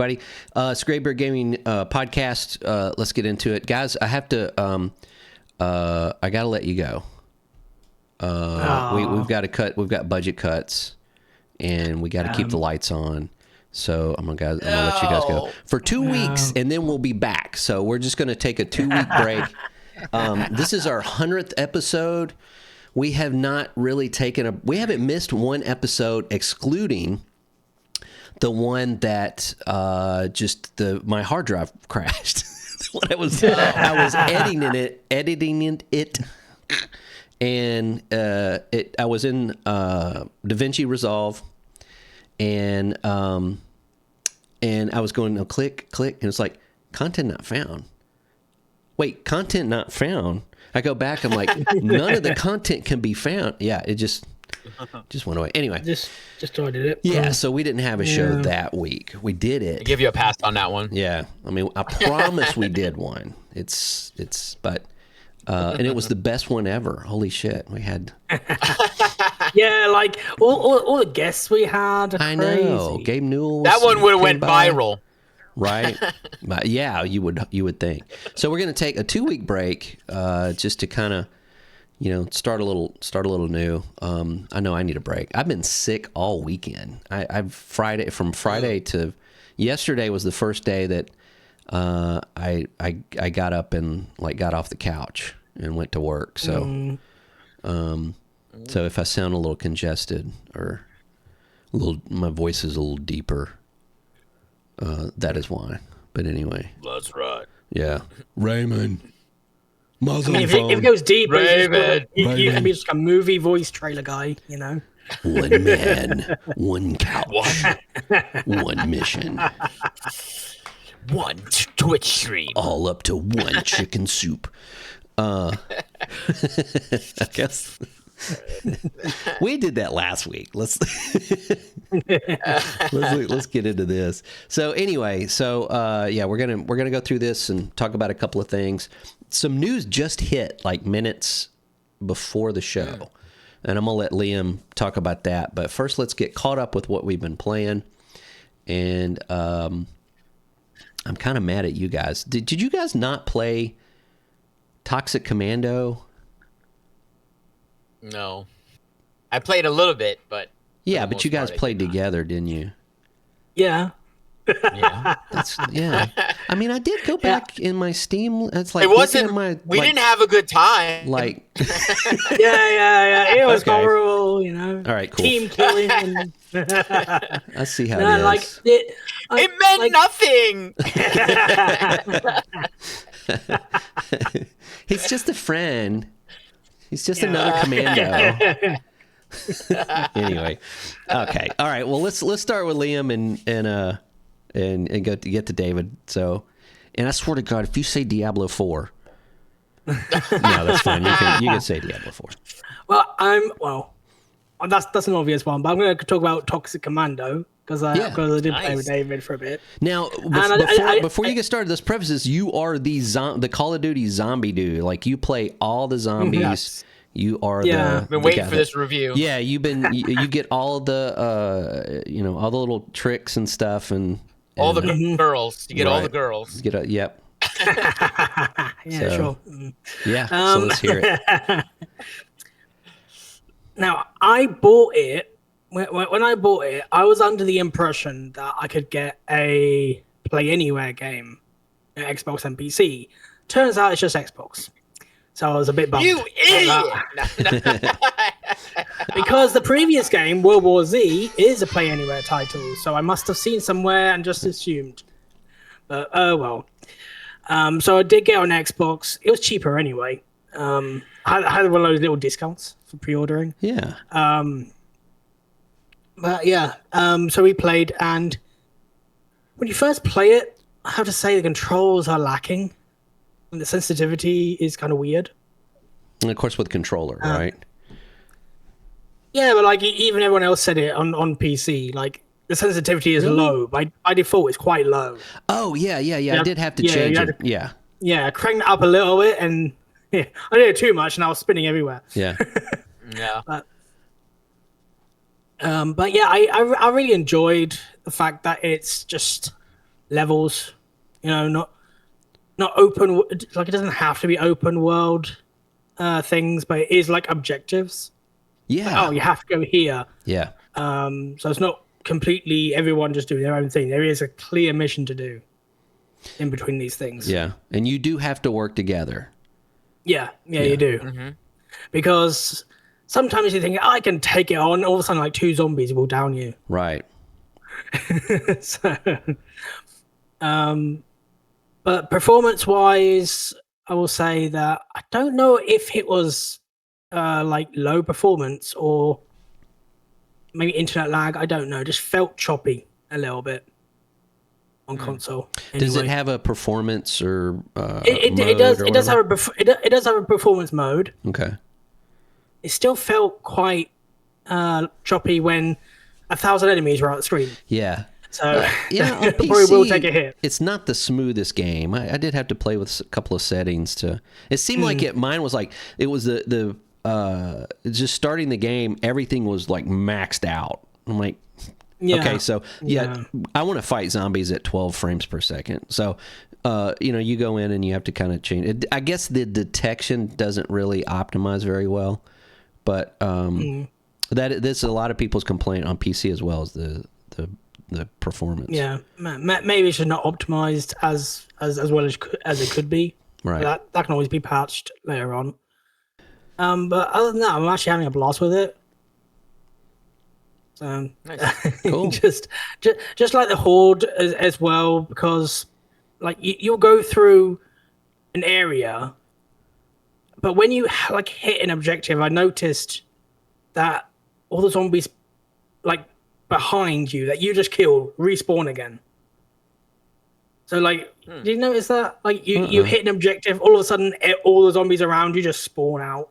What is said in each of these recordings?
everybody. It's Gray Bear Gaming podcast. Let's get into it, guys. I have to. I gotta let you go. We've got to cut. We've got budget cuts, and we got to keep the lights on. So I'm gonna let you guys go for 2 weeks, and then we'll be back. So we're just gonna take a 2-week break. This is our 100th episode. We have not really we haven't missed one episode, excluding the one that my hard drive crashed. When I was editing it, and I was in DaVinci Resolve, and I was going to click, and it's like content not found. Wait, content not found. I go back. I'm like, none of the content can be found. Yeah, it just went away. Anyway, just started it. Yeah, so we didn't have a show that week. We did it. I give you a pass on that one. Yeah, I mean, I promise we did one. But it was the best one ever. Holy shit, we had. Yeah, like all the guests we had. I know, Gabe Newell. That one would have went viral. Right? But yeah, you would think. So we're going to take a 2-week break, just to kind of, start a little new. I know I need a break. I've been sick all weekend. From Friday to yesterday was the first day that I got up and got off the couch and went to work. So so if I sound a little congested or my voice is a little deeper, that is why. But anyway. That's right. Yeah. Raymond. If it goes deeper, you can be just a movie voice trailer guy, One man, one couch, one mission. One Twitch stream. All up to one chicken soup. I guess we did that last week. Let's get into this. So anyway, we're gonna go through this and talk about a couple of things. Some news just hit minutes before the show, and I'm gonna let Liam talk about that. But first, let's get caught up with what we've been playing. And I'm kind of mad at you guys. Did you guys not play Toxic Commando? No. I played a little bit, but... Yeah, but you guys played together, didn't you? Yeah. Yeah. Yeah. I mean, I did go back in my Steam. It's like... It wasn't... we didn't have a good time. Yeah. It was horrible, All right, cool. Team killing. I see how it is. It meant nothing! He's just a friend. He's just another commando. Anyway, okay, all right. Well, let's start with Liam and go to get to David. So, and I swear to God, if you say Diablo 4, no, that's fine. You can say Diablo 4. Well, that's an obvious one, but I'm going to talk about Toxic Commando because I did play with David for a bit. Now, before you get started, this prefaces you are the Call of Duty zombie dude. Like you play all the zombies. Yes. You are I've been waiting for this review. Yeah, you get all of the all the little tricks and stuff and all the girls. You get all the girls. Yep. Sure. Yeah. So let's hear it. Now, I bought it. When I bought it, I was under the impression that I could get a Play Anywhere game at Xbox and PC. Turns out it's just Xbox. So I was a bit bummed. You idiot! Because the previous game, World War Z, is a Play Anywhere title. So I must have seen somewhere and just assumed. But, oh well. So I did get on Xbox. It was cheaper anyway. I had one of those little discounts for pre-ordering. Yeah. But yeah, so we played, and when you first play it, I have to say the controls are lacking, and the sensitivity is kind of weird. And of course, with controller, right? Yeah, but even everyone else said it on PC. The sensitivity is low. By default, it's quite low. Oh yeah. I did have to change it. Yeah, cranked it up a little bit, and I did it too much, and I was spinning everywhere. Yeah. Yeah. But yeah, I really enjoyed the fact that it's just levels. Not open. Like it doesn't have to be open world things, but it is like objectives. Yeah. Like, you have to go here. Yeah. So it's not completely everyone just doing their own thing. There is a clear mission to do in between these things. Yeah, and you do have to work together. Yeah, you do. Mm-hmm. Because sometimes you think, I can take it on, all of a sudden like 2 zombies will down you. Right. So, but performance-wise, I will say that I don't know if it was like low performance or maybe internet lag. I don't know. Just felt choppy a little bit on console. Anyway. Does it have a performance or it mode does? or It does have it does have a performance mode. Okay. It still felt quite choppy when 1,000 enemies were on the screen. Yeah. So yeah, on PC, probably will take a hit. It's not the smoothest game. I did have to play with a couple of settings to. It seemed like mine was like it was the just starting the game. Everything was like maxed out. I'm like, okay, so I want to fight zombies at 12 frames per second. So, you go in and you have to kind of change it. I guess the detection doesn't really optimize very well, but that's a lot of people's complaint on PC as well as the performance. Yeah, maybe it's just not optimized as well as it could be. Right. That can always be patched later on. But other than that, I'm actually having a blast with it. So nice. Cool. just like the Horde as well, because like you'll go through an area, but when you like hit an objective, I noticed that all the zombies like behind you that you just killed respawn again. So like, do you notice that? Like you hit an objective, all of a sudden all the zombies around you just spawn out.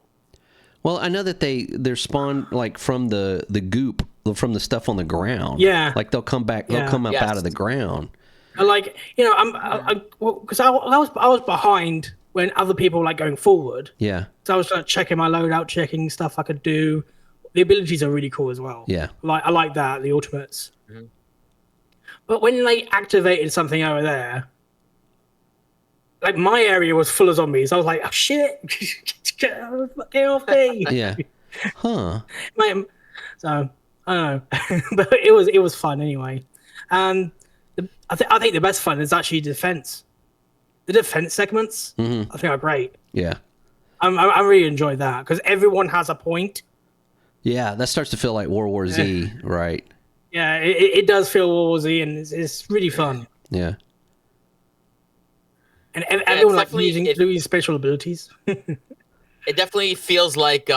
Well, I know that they're spawned like from the goop, from the stuff on the ground. Yeah, like they'll come back, they'll come up out of the ground. Like because I was behind when other people were like going forward. Yeah. So I was like checking my loadout, checking stuff I could do. The abilities are really cool as well. Yeah. I like that, the ultimates. Mm-hmm. But when they activated something over there, like my area was full of zombies. I was like, oh shit, get off me. Yeah. Huh. So I don't know, but it was fun anyway. And I think the best fun is actually defense. The defense segments, I think are great. Yeah. I really enjoyed that because everyone has a point. Yeah, that starts to feel like World War Z, right? Yeah, it does feel World War Z, and it's really fun. Yeah. And everyone like using special abilities. It definitely feels like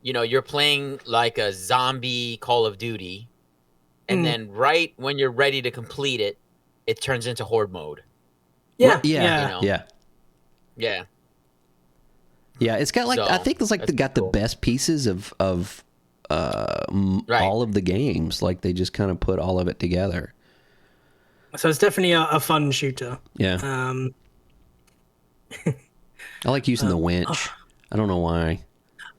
you're playing like a zombie Call of Duty, and then right when you're ready to complete it, it turns into Horde mode. Yeah, yeah. It's got like I think it's like got the best pieces of all of the games. Like they just kind of put all of it together. So it's definitely a fun shooter. Yeah. I like using the winch. I don't know why.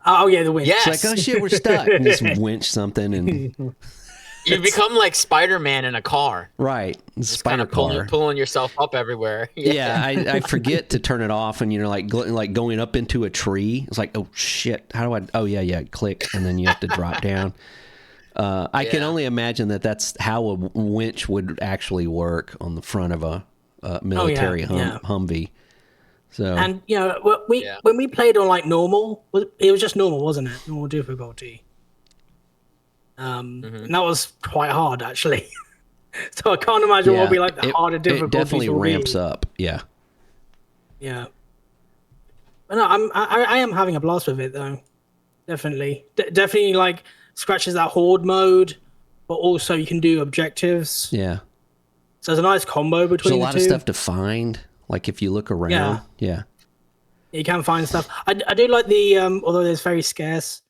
Oh yeah, the winch. Yes. It's like, oh shit, we're stuck. And just winch something and you become like Spider-Man in a car. Right. Spider car. Pulling yourself up everywhere. Yeah, I forget to turn it off and you're like going up into a tree. It's like, oh shit, how do I oh yeah, click and then you have to drop down. I can only imagine that's how a winch would actually work on the front of a military Humvee. So and when we played on like normal, it was just normal, wasn't it? Normal difficulty. And that was quite hard actually. So I can't imagine what would be like the harder difficulty. It definitely ramps up. Yeah. Yeah. But no, I am having a blast with it though. Definitely, definitely like scratches that horde mode, but also you can do objectives. Yeah. So there's a nice combo between the two. There's a lot of stuff to find. Like if you look around, yeah. You can find stuff. I do like the although it's very scarce,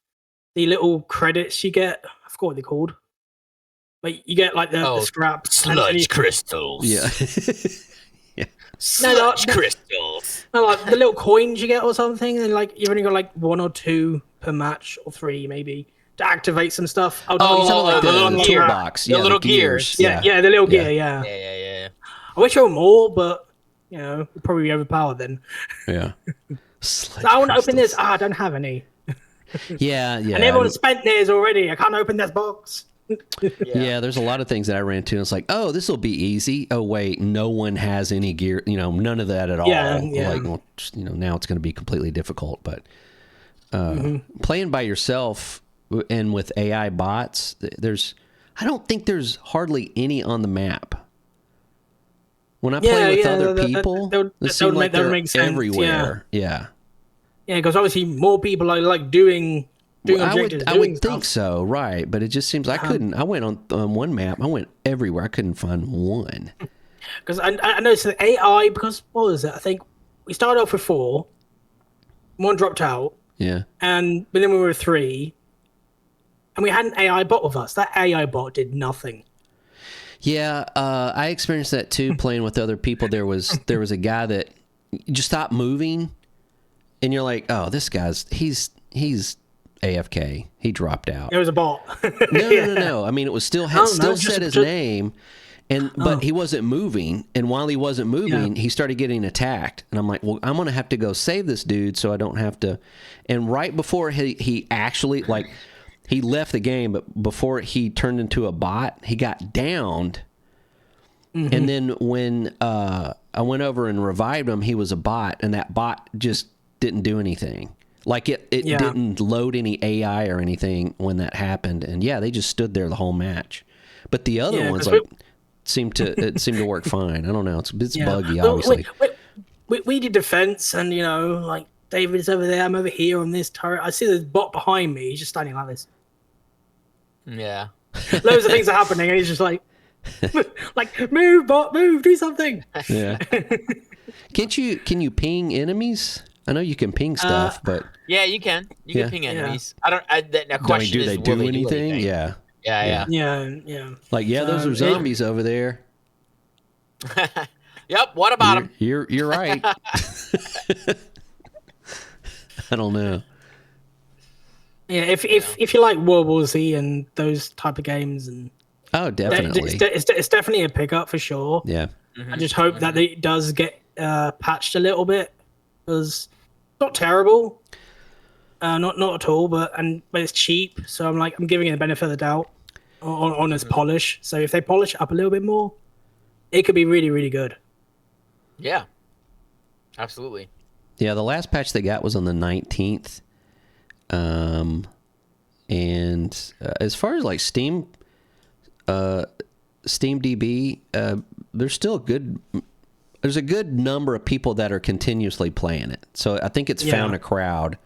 the little credits you get. I forgot what they're called. But you get like the scraps. Sludge crystals. Yeah. Yeah. Sludge crystals. No, like the little coins you get or something, and like you've only got like 1 or 2 per match or 3 maybe to activate some stuff. The toolbox. The little gears. Yeah, the little gear. Yeah. I wish there were more, but it'd probably be overpowered then. Yeah. So I want to open this. I don't have any. Yeah. And everyone spent theirs already. I can't open this box. Yeah, there's a lot of things that I ran to, and it's like, oh, this will be easy. Oh, wait, no one has any gear, none of that at all. Yeah. Like, well, now it's going to be completely difficult. But playing by yourself and with AI bots, I don't think there's hardly any on the map. When I play with other people, it seems like they're everywhere. Yeah. Yeah, because obviously more people are like doing objectives. I would think so, right? But it just seems I couldn't. I went on one map. I went everywhere. I couldn't find one. Because I noticed the AI. Because what was it? I think we started off with 4. One dropped out. Yeah. But then we were 3, and we had an AI bot with us. That AI bot did nothing. Yeah, I experienced that too. Playing with other people, there was a guy that just stopped moving, and you're like, oh, this guy's he's AFK. He dropped out. It was a bot. No. I mean, it was still said his name, but he wasn't moving. And while he wasn't moving, he started getting attacked. And I'm like, well, I'm gonna have to go save this dude so I don't have to. And right before he actually he left the game, but before he turned into a bot, he got downed. Mm-hmm. And then when I went over and revived him, he was a bot, and that bot just didn't do anything. Like it didn't load any AI or anything when that happened, and they just stood there the whole match. But the other ones seemed to work fine. I don't know. It's buggy, obviously. We did defense, and like David's over there, I'm over here on this turret. I see this bot behind me. He's just standing like this. Yeah. Loads of things are happening, and he's just like move, bot, move, do something. Yeah. Can you ping enemies? I know you can ping stuff, but yeah, you can. You can ping enemies. The question do they is, do will they anything? Do anything? Yeah. Like, those are zombies over there. Yep. What about them? You're right. I don't know. Yeah, if you like World War Z and those type of games, and definitely, it's definitely a pickup for sure. Yeah, I just hope that it does get patched a little bit, because not terrible, not at all, but it's cheap, so I'm giving it the benefit of the doubt on its polish. So if they polish it up a little bit more, it could be really, really good. Yeah, absolutely. Yeah, the last patch they got was on the 19th. And as far as like Steam DB, there's still there's a good number of people that are continuously playing it. So I think it's found a crowd.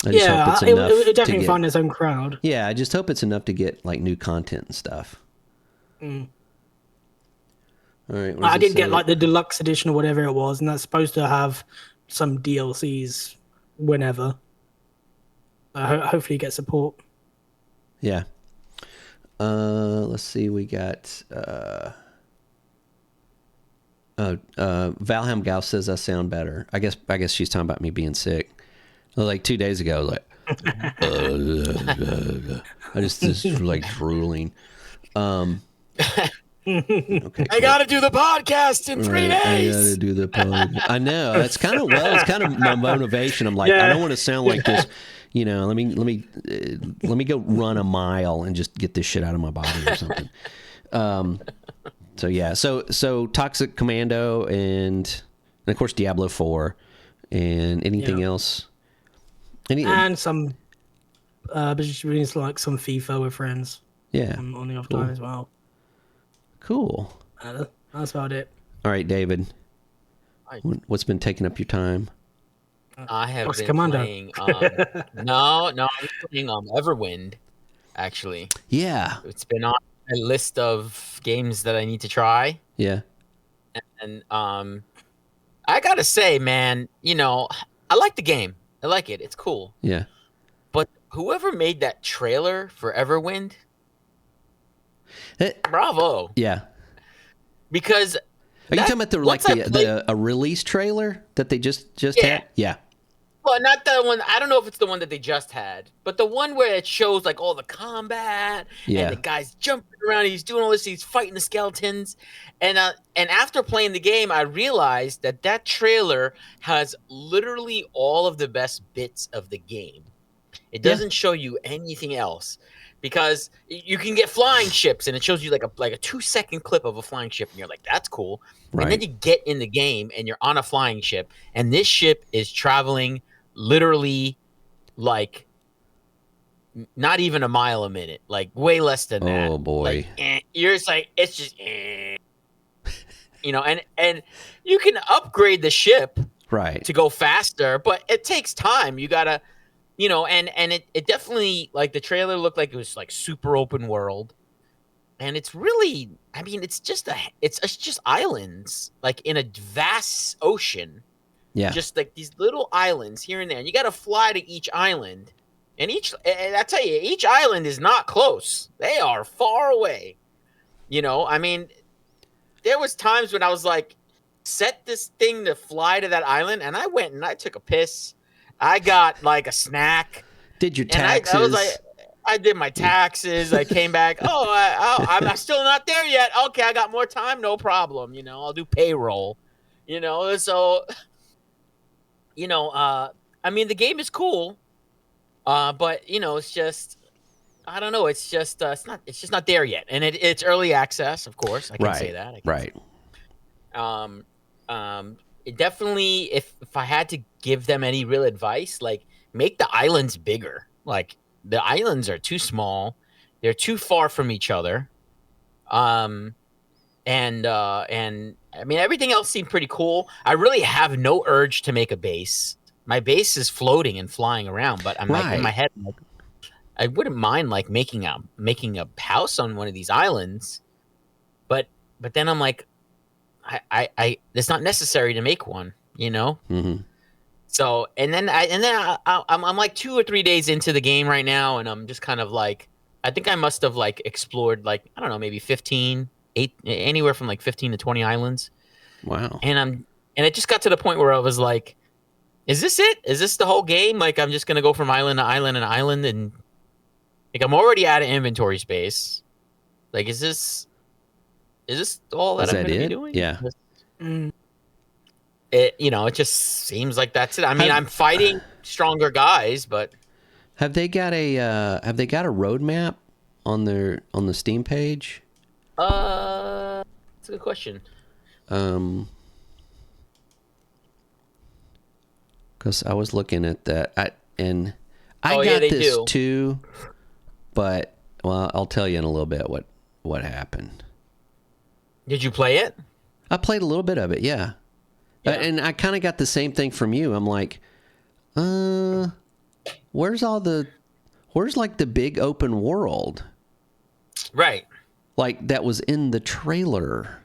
I just hope it's enough it definitely found its own crowd. Yeah, I just hope it's enough to get like new content and stuff. Mm. All right. I did get like the deluxe edition or whatever it was, and that's supposed to have some DLCs whenever. Hopefully you get support. Yeah. Let's see. We got Valheim Gal says I sound better. I guess she's talking about me being sick. Like 2 days ago, like I just like drooling. Okay, I gotta do the podcast in 3 days. I gotta do the podcast. I know. It's kind of my motivation. I'm like, I don't want to sound like this. Let me go run a mile and just get this shit out of my body or something. So Toxic Commando and of course Diablo 4 and anything else. And some just like some FIFA with friends. Yeah. On the off time as well. Cool. That's about it. All right, David. What's been taking up your time? I have been Commando. playing. No, I'm playing Everwind. Actually, yeah, it's been on a list of games that I need to try. Yeah, and I gotta say, man, I like the game. I like it. It's cool. Yeah, but whoever made that trailer for Everwind, bravo. Yeah, because. Are you talking about a release trailer that they just had? Yeah. Well, not the one. I don't know if it's the one that they just had, but the one where it shows like all the combat and the guy's jumping around. He's doing all this. He's fighting the skeletons, and after playing the game, I realized that trailer has literally all of the best bits of the game. It doesn't show you anything else. Because you can get flying ships, and it shows you like a 2-second clip of a flying ship, and you're like, "That's cool." Right. And then you get in the game, and you're on a flying ship, and this ship is traveling literally like not even a mile a minute, like way less than that. Oh boy! Like, you're just like, it's just, you know, and you can upgrade the ship to go faster, but it takes time. You gotta. You know, and it definitely, like, the trailer looked like it was like super open world, and it's really, I mean, it's just islands like in a vast ocean, just like these little islands here and there, and you got to fly to each island, and I tell you, each island is not close; they are far away. You know, I mean, there was times when I was like, set this thing to fly to that island, and I went and I took a piss. I got like a snack. Did your taxes? I was like, I did my taxes. I came back. I'm still not there yet. Okay, I got more time. No problem. You know, I'll do payroll. You know, so, you know, I mean, the game is cool, but you know, it's just, I don't know. It's just, it's just not there yet, and it's early access, of course. I can say that. It definitely, if I had to give them any real advice, like, make the islands bigger. Like, the islands are too small. They're too far from each other. And I mean, everything else seemed pretty cool. I really have no urge to make a base. My base is floating and flying around, but I'm like, in my head, like, I wouldn't mind like making a house on one of these islands, but then I'm like, I it's not necessary to make one, you know. Mm-hmm. So and then I'm like 2 or 3 days into the game right now, and I'm just kind of like, I think I must have like explored like, I don't know, maybe 8 anywhere from like 15 to 20 islands. Wow. And it just got to the point where I was like, is this it? Is this the whole game? Like, I'm just gonna go from island to island and island, and like, I'm already out of inventory space. Like, is this all that I'm going to be doing? Yeah. It, you know, it just seems like that's it. I mean, I'm fighting stronger guys, but have they got a roadmap on the Steam page? That's a good question. Because I was looking at that, I got this too, but well, I'll tell you in a little bit what happened. Did you play it? I played a little bit of it, yeah. And I kind of got the same thing from you. I'm like, where's like the big open world? Right. Like that was in the trailer.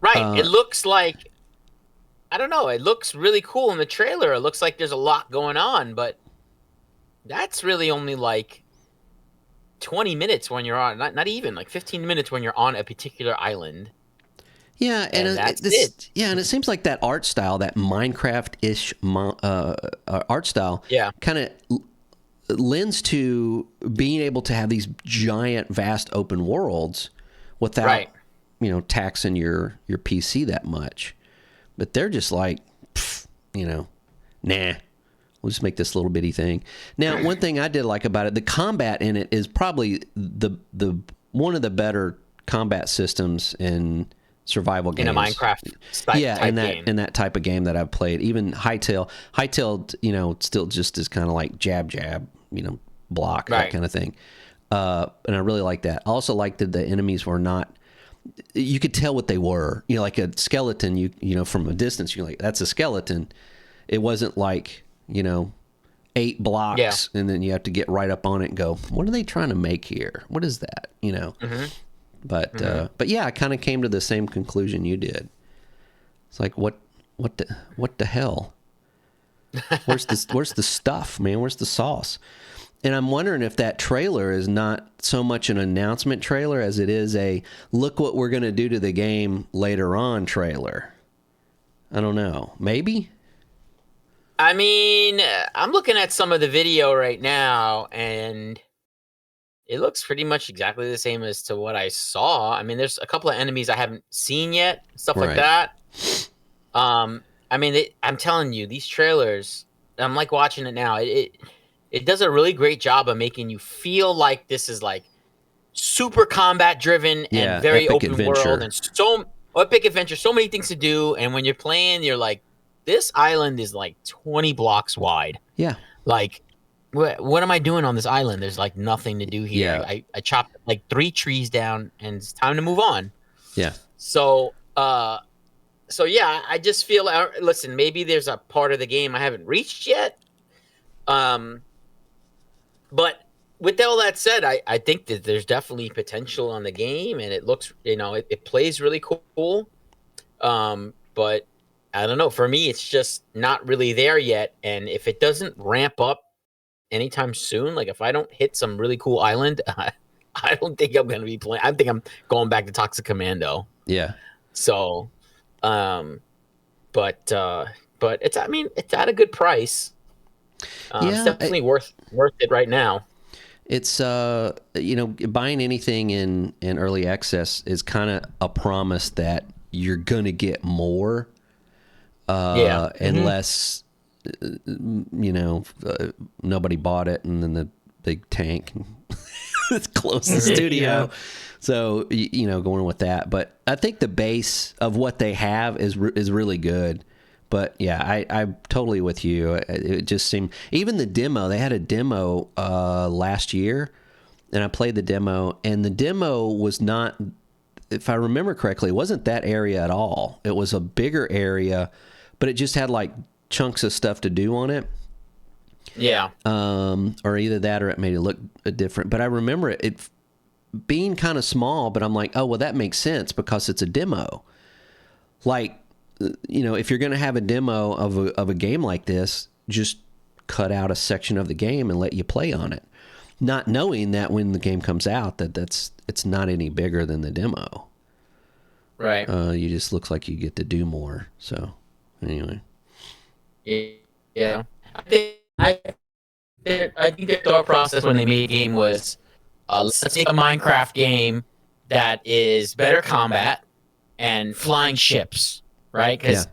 Right. It looks like, I don't know, it looks really cool in the trailer. It looks like there's a lot going on, but that's really only like 20 minutes when you're on, not even like 15 minutes when you're on a particular island. Yeah, and that's it. Yeah, and it seems like that art style, that Minecraft-ish art style, kind of lends to being able to have these giant, vast open worlds without, taxing your PC that much. But they're just like, nah. We'll just make this little bitty thing. Now, one thing I did like about it, the combat in it is probably the one of the better combat systems in survival games. In a Minecraft in that type of game that I've played. Even Hytale, still just is kind of like jab, block, that kind of thing. And I really like that. I also liked that the enemies were not, you could tell what they were. Like a skeleton, you from a distance, you're like, that's a skeleton. It wasn't like, 8 blocks, and then you have to get right up on it and go, what are they trying to make here? What is that? Mm-hmm. But yeah, I kind of came to the same conclusion you did. It's like, what the hell? Where's the stuff, man? Where's the sauce? And I'm wondering if that trailer is not so much an announcement trailer as it is a look what we're going to do to the game later on trailer. I don't know. Maybe? I mean, I'm looking at some of the video right now, and it looks pretty much exactly the same as to what I saw. I mean, there's a couple of enemies I haven't seen yet, stuff like Right. that. I mean, I'm telling you, these trailers, I'm like watching it now. It does a really great job of making you feel like this is like super combat driven Yeah, and very epic open adventure. world and so epic adventure, so many things to do. And when you're playing, you're like, this island is like 20 blocks wide. Yeah. Like, what am I doing on this island? There's like nothing to do here. Yeah. I chopped like 3 trees down, and it's time to move on. Yeah. So yeah, I just feel. Listen, maybe there's a part of the game I haven't reached yet. But with all that said, I think that there's definitely potential on the game, and it looks, it plays really cool. But I don't know. For me, it's just not really there yet. And if it doesn't ramp up anytime soon, like if I don't hit some really cool island, I don't think I'm going to be playing. I think I'm going back to Toxic Commando. Yeah. So, but it's, I mean, it's at a good price. It's definitely worth it right now. It's buying anything in early access is kind of a promise that you're gonna get more. Unless nobody bought it and then the big tank it's close the studio. So going with that, but I think the base of what they have is really good. But yeah, I'm totally with you. It just seemed, even the demo, they had a demo last year, and I played the demo, and the demo was not, if I remember correctly, it wasn't that area at all. It was a bigger area, but it just had like chunks of stuff to do on it. Yeah. Or either that or it made it look different. But I remember it being kind of small, but I'm like, oh, well, that makes sense because it's a demo. Like, if you're going to have a demo of a game like this, just cut out a section of the game and let you play on it, not knowing that when the game comes out it's not any bigger than the demo. Right. You just looks like you get to do more. So anyway. Yeah. I think their thought process when they made a game was, let's take a Minecraft game that is better combat and flying ships. Right, because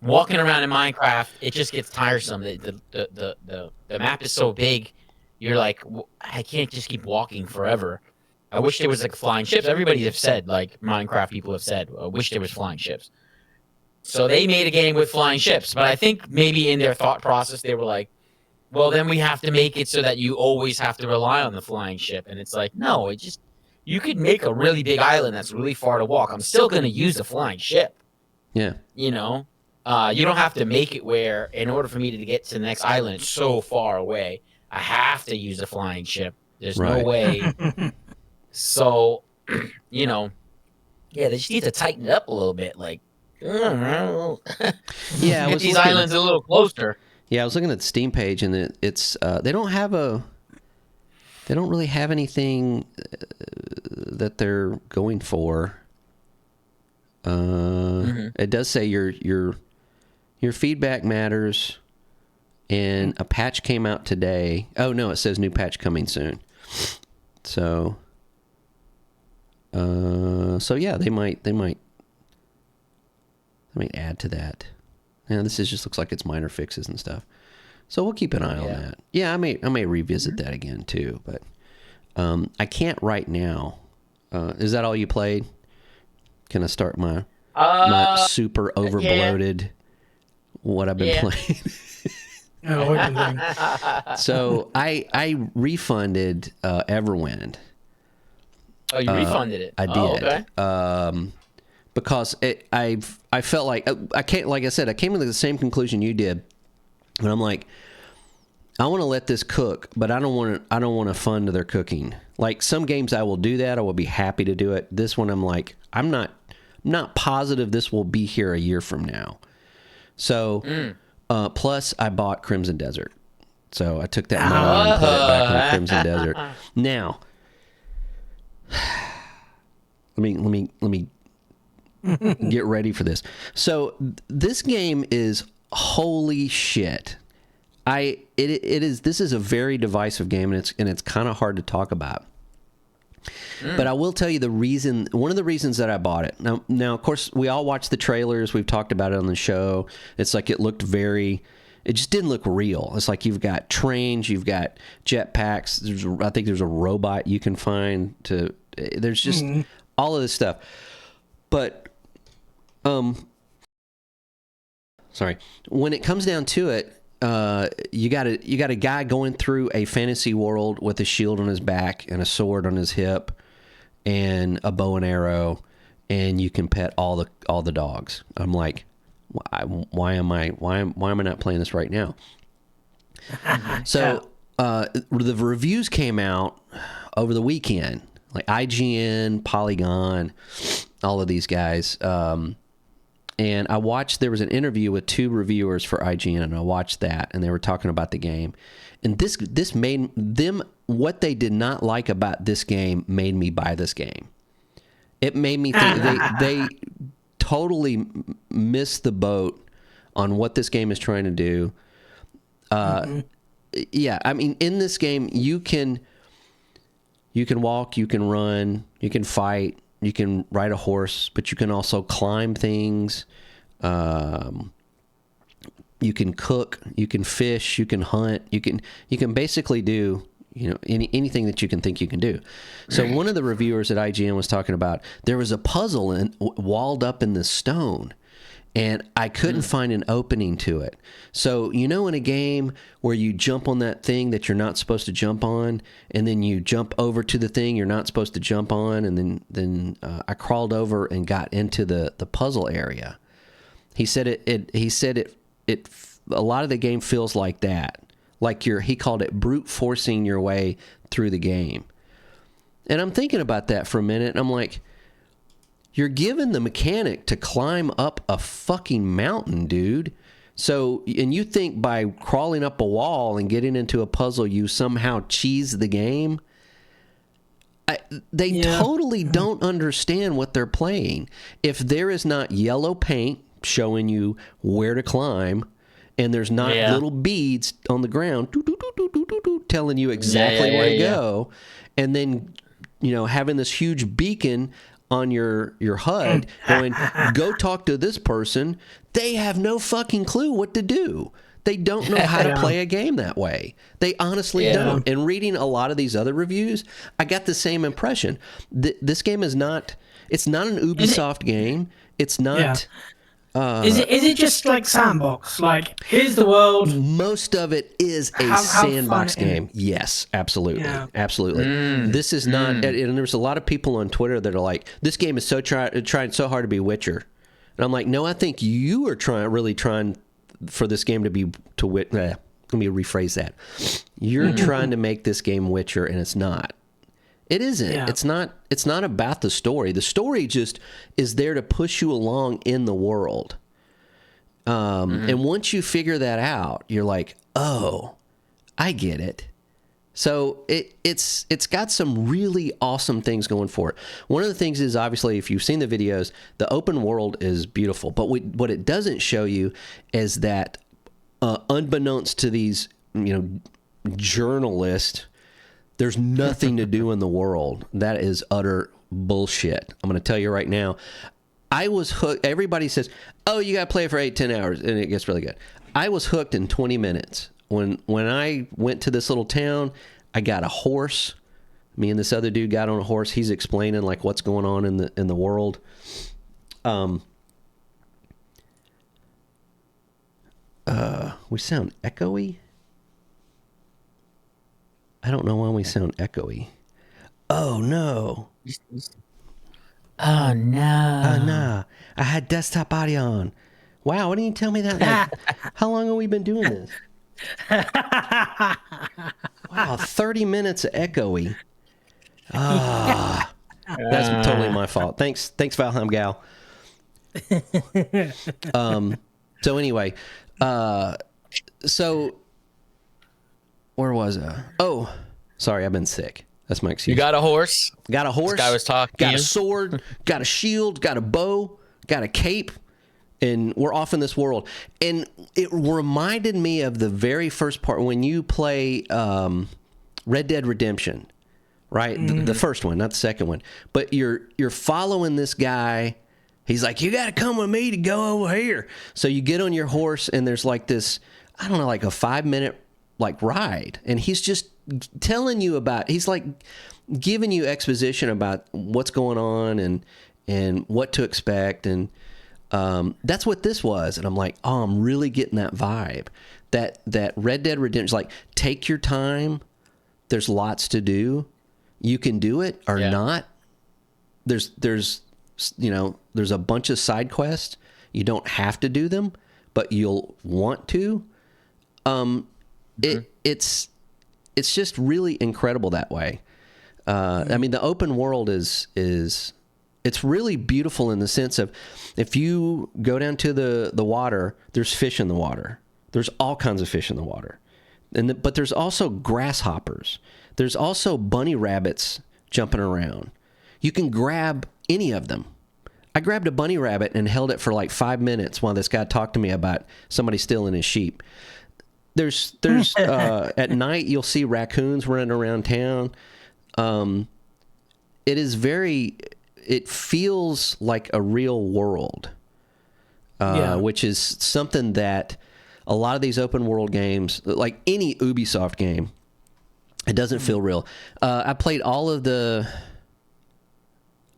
walking around in Minecraft, it just gets tiresome. The map is so big, you're like, I can't just keep walking forever. I wish there was like flying ships. Everybody have said, like Minecraft people have said, I wish there was flying ships. So they made a game with flying ships, but I think maybe in their thought process they were like, well, then we have to make it so that you always have to rely on the flying ship. And it's like, no, you could make a really big island that's really far to walk. I'm still going to use the flying ship. Yeah. You don't have to make it where, in order for me to get to the next island, it's so far away, I have to use a flying ship. There's no way. So, they just need to tighten it up a little bit. Like, yeah, get these islands a little closer. Yeah, I was looking at the Steam page, and it's they don't really have anything that they're going for. It does say your feedback matters, and a patch came out today. Oh no, it says new patch coming soon. So yeah, they might add to that. Yeah, this just looks like it's minor fixes and stuff. So we'll keep an eye on that. Yeah, I may revisit that again too, but I can't right now. Is that all you played? Can I start my super overbloated what I've been playing? So I refunded Everwind. Oh, you refunded it? I did. Oh, okay. Because I felt like I came to the same conclusion you did, and I'm like, I want to let this cook, but I don't want to fund their cooking. Like some games I will do that. I will be happy to do it. This one I'm like, I'm not positive this will be here a year from now. So, plus I bought Crimson Desert. So I took that money and put it back in Crimson Desert. Now, let me get ready for this. So this game is holy shit. This is a very divisive game, and it's kind of hard to talk about. But I will tell you one of the reasons that I bought it. Now, of course, we all watched the trailers. We've talked about it on the show. It's like it just didn't look real. It's like you've got trains, you've got jetpacks. I think there's a robot you can find there's just all of this stuff. But, sorry, when it comes down to it, you got a guy going through a fantasy world with a shield on his back and a sword on his hip and a bow and arrow, and you can pet all the dogs. I'm like, why am I not playing this right now? So the reviews came out over the weekend, like IGN, Polygon, all of these guys. And I watched, there was an interview with 2 reviewers for IGN, and I watched that, and they were talking about the game. And this made them, what they did not like about this game made me buy this game. It made me think they totally missed the boat on what this game is trying to do. Yeah, I mean, in this game, you can walk, you can run, you can fight, you can ride a horse, but you can also climb things. You can cook, you can fish, you can hunt, you can basically do, anything that you can think you can do. So one of the reviewers at IGN was talking about there was a puzzle walled up in the stone, and I couldn't find an opening to it. So, in a game where you jump on that thing that you're not supposed to jump on, and then you jump over to the thing you're not supposed to jump on, and then I crawled over and got into the puzzle area. He said it a lot of the game feels like that. Like he called it brute forcing your way through the game. And I'm thinking about that for a minute, and I'm like, you're given the mechanic to climb up a fucking mountain, dude. So, and you think by crawling up a wall and getting into a puzzle, you somehow cheese the game? They totally don't understand what they're playing. If there is not yellow paint showing you where to climb, and there's not little beads on the ground telling you exactly where to go, and then, having this huge beacon on your HUD going, go talk to this person, they have no fucking clue what to do. They don't know how to play a game that way. They honestly don't. And reading a lot of these other reviews, I got the same impression. This game it's not an Ubisoft game. It's not... Is it just like sandbox? Like, here's the world. Most of it is a sandbox game. Yes, absolutely. Yeah. Absolutely. This is not, and there's a lot of people on Twitter that are like, this game is trying so hard to be Witcher. And I'm like, no, I think you are really trying for this game to be let me rephrase that. You're trying to make this game Witcher, and it's not. It isn't. Yeah. It's not about the story. The story just is there to push you along in the world. And once you figure that out, you're like, oh, I get it. So it's got some really awesome things going for it. One of the things is, obviously, if you've seen the videos, the open world is beautiful. But what it doesn't show you is that, unbeknownst to these, journalists, there's nothing to do in the world. That is utter bullshit. I'm going to tell you right now. I was hooked. Everybody says, oh, you got to play it for 8-10 hours, and it gets really good. I was hooked in 20 minutes. When I went to this little town, I got a horse. Me and this other dude got on a horse. He's explaining like what's going on in the world. We sound echoey. I don't know why we sound echoey. Oh no. Oh no. Oh no. I had desktop audio on. Wow, why didn't you tell me that? Like, how long have we been doing this? Wow, 30 minutes of echoey. That's totally my fault. Thanks Valheim Gal. So anyway, so where was I? Oh, sorry, I've been sick. That's my excuse. You got a horse? Got a horse. This guy was talking. Got a sword. Got a shield. Got a bow. Got a cape. and we're off in this world. And it reminded me of the very first part when you play Red Dead Redemption, right? The first one, not the second one. But you're following this guy. He's like, you got to come with me to go over here. So you get on your horse, and there's like this, I don't know, like a 5-minute like ride, and he's just telling you about. He's like giving you exposition about what's going on and what to expect, and that's what this was. And I'm like, oh, I'm really getting that vibe. That Red Dead Redemption, like, take your time. There's lots to do. You can do it or not. There's a bunch of side quests. You don't have to do them, but you'll want to. It's just really incredible that way. I mean, the open world is it's really beautiful in the sense of if you go down to the water, there's fish in the water. There's all kinds of fish in the water. But there's also grasshoppers. There's also bunny rabbits jumping around. You can grab any of them. I grabbed a bunny rabbit and held it for like 5 minutes while this guy talked to me about somebody stealing his sheep. There's at night you'll see raccoons running around town. It feels like a real world, which is something that a lot of these open world games, like any Ubisoft game, it doesn't feel real. I played all of the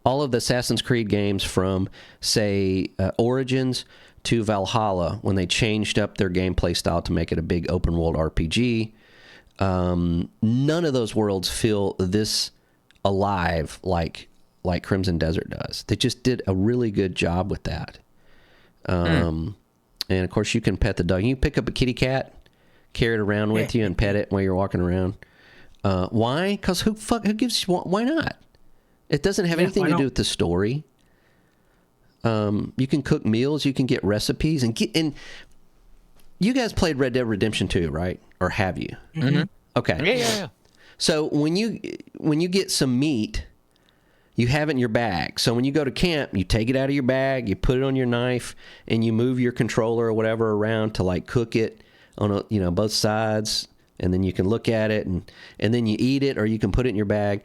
Assassin's Creed games from, say, Origins to Valhalla when they changed up their gameplay style to make it a big open world RPG. None of those worlds feel this alive like Crimson Desert does. They just did a really good job with that. And of course, you can pet the dog. You can pick up a kitty cat, carry it around with you, and pet it while you're walking around. Why? Because who gives? Why not? It doesn't have anything to do with the story. You can cook meals. You can get recipes and you guys played Red Dead Redemption 2, right? Or have you? Mm-hmm. Okay. Yeah. So when you get some meat, you have it in your bag. So when you go to camp, you take it out of your bag, you put it on your knife, and you move your controller or whatever around to like cook it on both sides, and then you can look at it and then you eat it, or you can put it in your bag.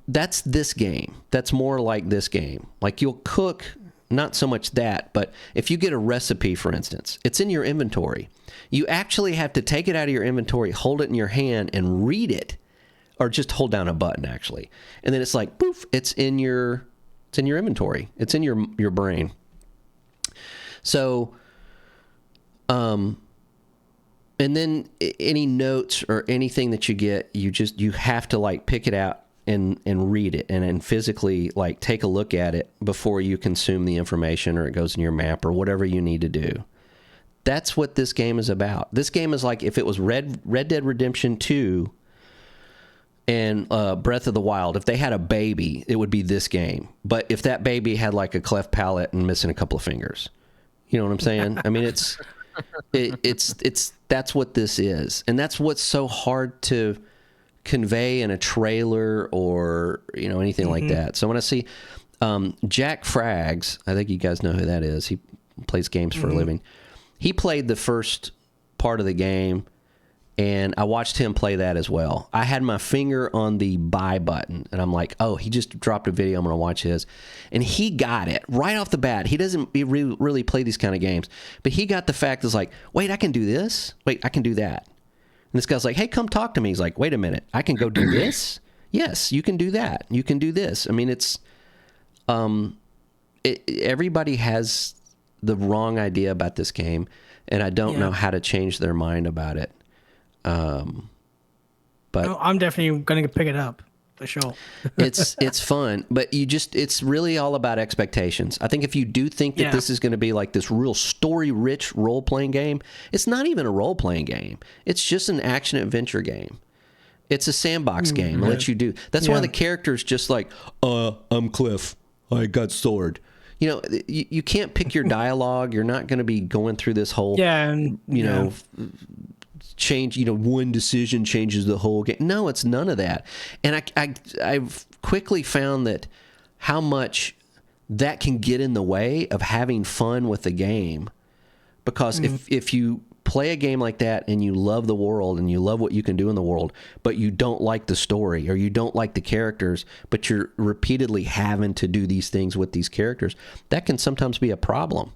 That's this game. That's more like this game. Like you'll cook, not so much that, but if you get a recipe, for instance, it's in your inventory. You actually have to take it out of your inventory, hold it in your hand, and read it, or just hold down a button, actually. And then it's like, poof, it's in your inventory. It's in your brain. So, and then any notes or anything that you get, you have to like pick it out and read it and physically like take a look at it before you consume the information, or it goes in your map or whatever you need to do. That's what this game is about. This game is like if it was Red Dead Redemption 2 and Breath of the Wild. If they had a baby, it would be this game. But if that baby had like a cleft palate and missing a couple of fingers, you know what I'm saying? I mean, it's that's what this is, and that's what's so hard to convey in a trailer or anything like that. So when I see Jack Frags, I think you guys know who that is. He plays games for a living. He played the first part of the game, and I watched him play that as well. I had my finger on the buy button, and I'm like, oh, he just dropped a video. I'm going to watch his. And he got it right off the bat. He doesn't really play these kind of games, but he got the fact that's like, wait, I can do this? Wait, I can do that. And this guy's like, hey, come talk to me. He's like, wait a minute, I can go do this? Yes, you can do that. You can do this. I mean, it's everybody has the wrong idea about this game, and I don't know how to change their mind about it. But I'm definitely going to pick it up for sure. it's fun, but it's really all about expectations. I think if you do think that this is going to be like this real story-rich role-playing game, it's not even a role-playing game. It's just an action-adventure game. It's a sandbox game. It lets you do. That's why the character's just like, I'm Cliff. I got sword. You can't pick your dialogue. You're not going to be going through this whole, change, one decision changes the whole game. No, it's none of that. And I've quickly found that how much that can get in the way of having fun with the game. Because if you play a game like that and you love the world and you love what you can do in the world, but you don't like the story or you don't like the characters, but you're repeatedly having to do these things with these characters, that can sometimes be a problem.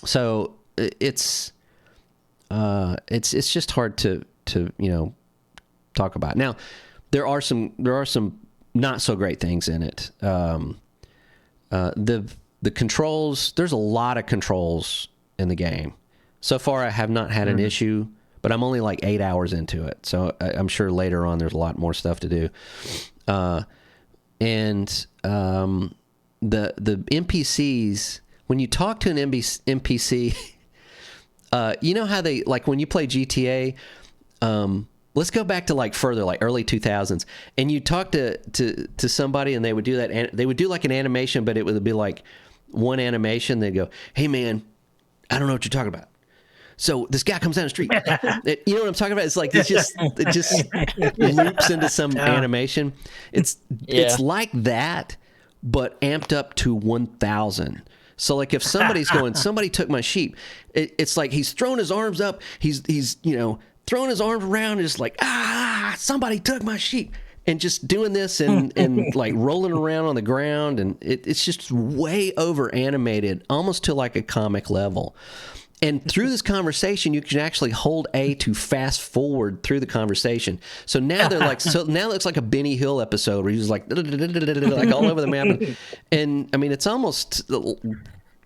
So it's just hard to talk about. Now, there are some not so great things in it. The controls, there's a lot of controls in the game. So far, I have not had an issue, but I'm only like 8 hours into it. So I'm sure later on there's a lot more stuff to do. And the NPCs, when you talk to an NPC, you know how they, like when you play GTA, let's go back to like further, like early 2000s, and you talk to somebody and they would do that, and they would do like an animation, but it would be like one animation. They'd go, "Hey man, I don't know what you're talking about. So this guy comes down the street." You know what I'm talking about? It's like it just loops into some animation. It's like that, but amped up to 1,000. So like if somebody's going, "Somebody took my sheep," it's like he's throwing his arms up. He's throwing his arms around and just like, somebody took my sheep, and just doing this and like rolling around on the ground, and it's just way over animated, almost to like a comic level. And through this conversation, you can actually hold A to fast forward through the conversation. So now they're like, now it looks like a Benny Hill episode where he's like all over the map. And I mean, it's almost,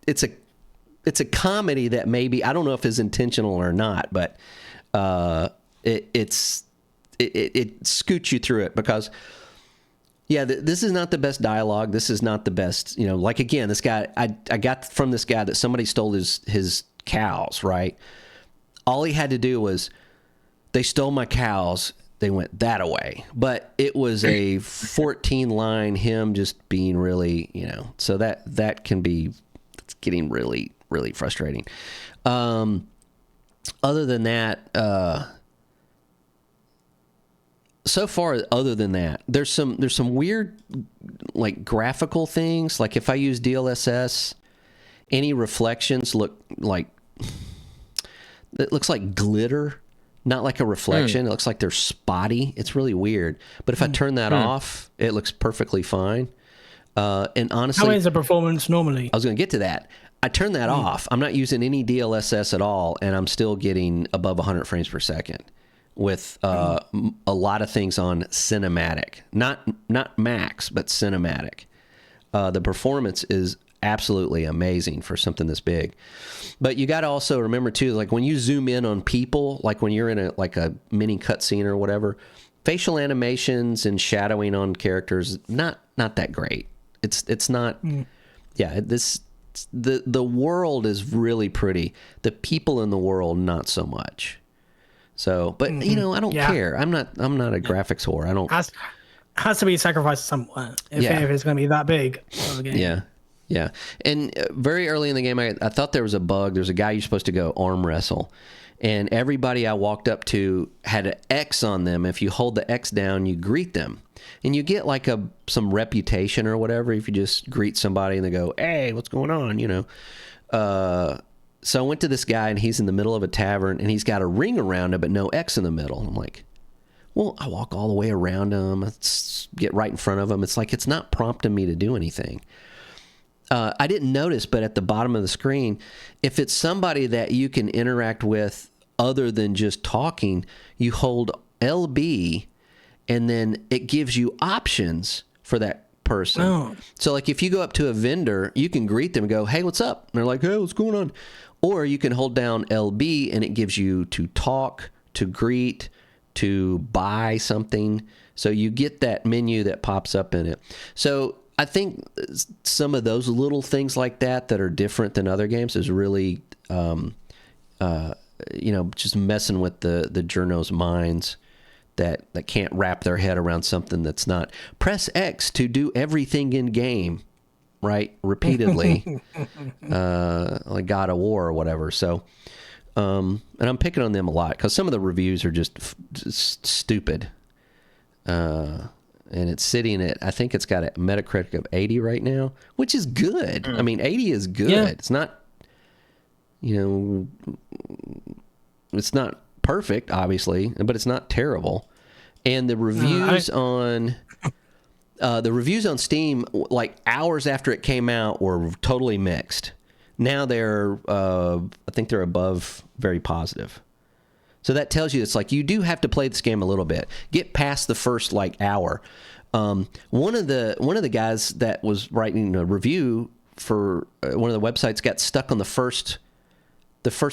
it's a comedy that maybe, I don't know if it's intentional or not, but it scoots you through it because, this is not the best dialogue. This is not the best, like again, this guy, I got from this guy that somebody stole his cows, right? All he had to do was, they stole my cows, they went that away. But it was a 14 line him just being really, so that can be, it's getting really, really frustrating. Other than that, so far, other than that, there's some weird like graphical things. Like if I use DLSS, any reflections look like, it looks like glitter, not like a reflection. It looks like they're spotty. It's really weird. But if I turn that off, it looks perfectly fine. And honestly, how is the performance normally? I was going to get to that. I turn that off. I'm not using any DLSS at all, and I'm still getting above 100 frames per second with a lot of things on cinematic, not max, but cinematic. The performance is absolutely amazing for something this big. But you got to also remember too, like when you zoom in on people, like when you're in a mini cutscene or whatever, facial animations and shadowing on characters, not that great. It's not. The world is really pretty. The people in the world, not so much. So, but I don't care. I'm not a graphics whore. I don't. Has to be sacrificed somewhere if it's going to be that big of a game. Yeah. And very early in the game, I thought there was a bug. There's a guy you're supposed to go arm wrestle, and everybody I walked up to had an X on them. If you hold the X down, you greet them, and you get like some reputation or whatever if you just greet somebody and they go, "Hey, what's going on?" So I went to this guy, and he's in the middle of a tavern, and he's got a ring around him, but no X in the middle. I'm like, well, I walk all the way around him, get right in front of him. It's like it's not prompting me to do anything. I didn't notice, but at the bottom of the screen, if it's somebody that you can interact with other than just talking, you hold LB, and then it gives you options for that person. Oh. So like if you go up to a vendor, you can greet them and go, "Hey, what's up?" And they're like, "Hey, what's going on?" Or you can hold down LB, and it gives you to talk, to greet, to buy something. So you get that menu that pops up in it. So I think some of those little things like that are different than other games is really, just messing with the journos' minds that can't wrap their head around something that's not. Press X to do everything in game, right? Repeatedly, like God of War or whatever. So, and I'm picking on them a lot because some of the reviews are just stupid. and it's sitting at, I think it's got a Metacritic of 80 right now, which is good. I mean, 80 is good. Yeah. It's not, it's not perfect, obviously, but it's not terrible. And the reviews on Steam, like hours after it came out, were totally mixed. Now they're, I think they're above very positive. So that tells you it's like you do have to play this game a little bit. Get past the first hour. One of the guys that was writing a review for one of the websites got stuck on the first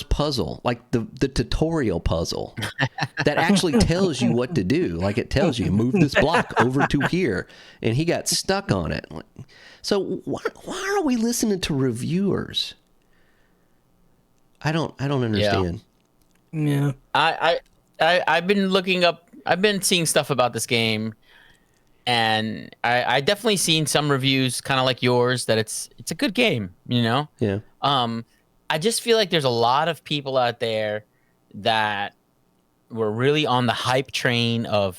puzzle, like the tutorial puzzle that actually tells you what to do. Like it tells you move this block over to here, and he got stuck on it. So why are we listening to reviewers? I don't understand. Yeah. I've been looking up. I've been seeing stuff about this game, and I definitely seen some reviews, kind of like yours, that it's a good game. Yeah. I just feel like there's a lot of people out there that were really on the hype train of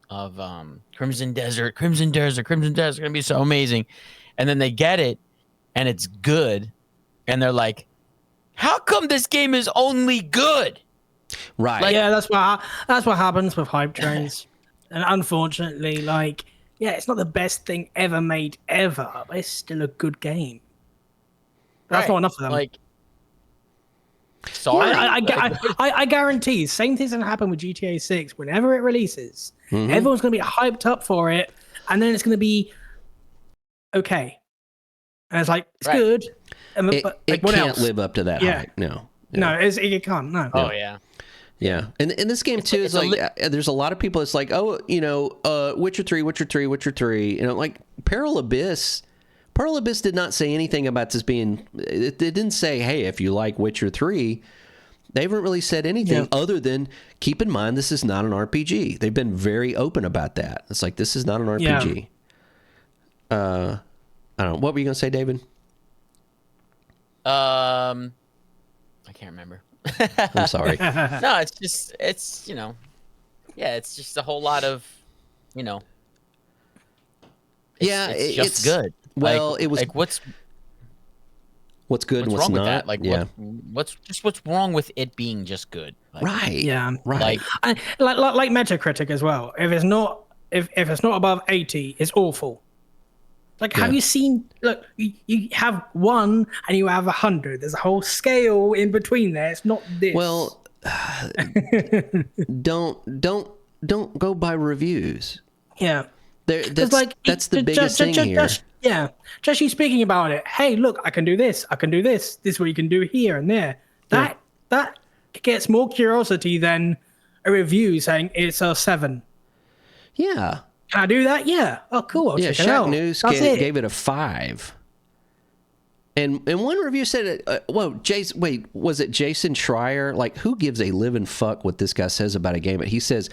Crimson Desert gonna be so amazing, and then they get it, and it's good, and they're like, how come this game is only good? Right. Like, yeah, that's what happens with hype trains. And unfortunately, it's not the best thing ever made ever, but it's still a good game. That's not enough for them. Sorry. I guarantee same thing's gonna happen with GTA 6 whenever it releases. Mm-hmm. Everyone's gonna be hyped up for it, and then it's gonna be okay. And it's like, it's good. It can't live up to that hype. No, it can't. No. Oh yeah. Yeah, and this game too is there's a lot of people. It's like, Witcher 3, like Pearl Abyss did not say anything about this being. It didn't say, hey, if you like Witcher 3, they haven't really said anything other than keep in mind this is not an RPG. They've been very open about that. It's like, this is not an RPG. I don't know. What were you gonna say, David? I can't remember. I'm sorry. No, it's just it's just a whole lot of it's just good. Well, it was like what's good and what's wrong not. With that? Like what's wrong with it being just good? Like, right. Yeah. Right. Like Metacritic as well. If it's not above 80, it's awful. Like, have you seen? Look, you have 1 and you have 100. There's a whole scale in between there. It's not this. Well, don't go by reviews. Yeah, that's the biggest thing here. Just you speaking about it. Hey, look, I can do this. I can do this. This is what you can do here and there. That gets more curiosity than a review saying it's a 7. Yeah. Can I do that? Yeah. Oh, cool. I'll check it out. Shack News gave it a 5. And one review said, was it Jason Schreier? Like, who gives a living fuck what this guy says about a game? But he says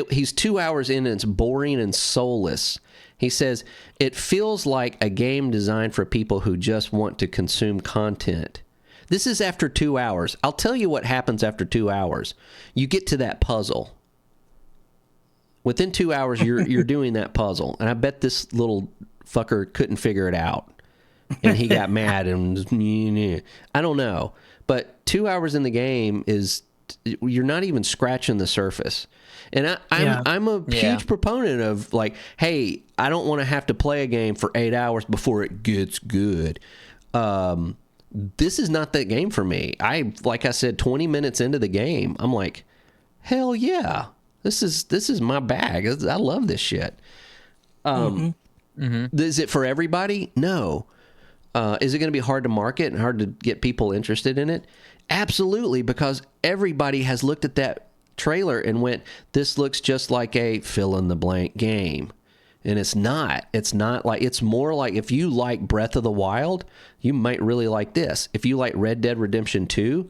he's 2 hours in and it's boring and soulless. He says, it feels like a game designed for people who just want to consume content. This is after 2 hours. I'll tell you what happens after 2 hours. You get to that puzzle. Within 2 hours, you're doing that puzzle, and I bet this little fucker couldn't figure it out, and he got mad and I don't know, but 2 hours in the game you're not even scratching the surface, and I'm a huge proponent of like, hey, I don't want to have to play a game for 8 hours before it gets good. This is not that game for me. Like I said, 20 minutes into the game, I'm like, hell yeah. This is my bag. I love this shit. Is it for everybody? No. Is it going to be hard to market and hard to get people interested in it? Absolutely, because everybody has looked at that trailer and went, this looks just like a fill-in-the-blank game. And it's not. It's not like, it's more like if you like Breath of the Wild, you might really like this. If you like Red Dead Redemption 2,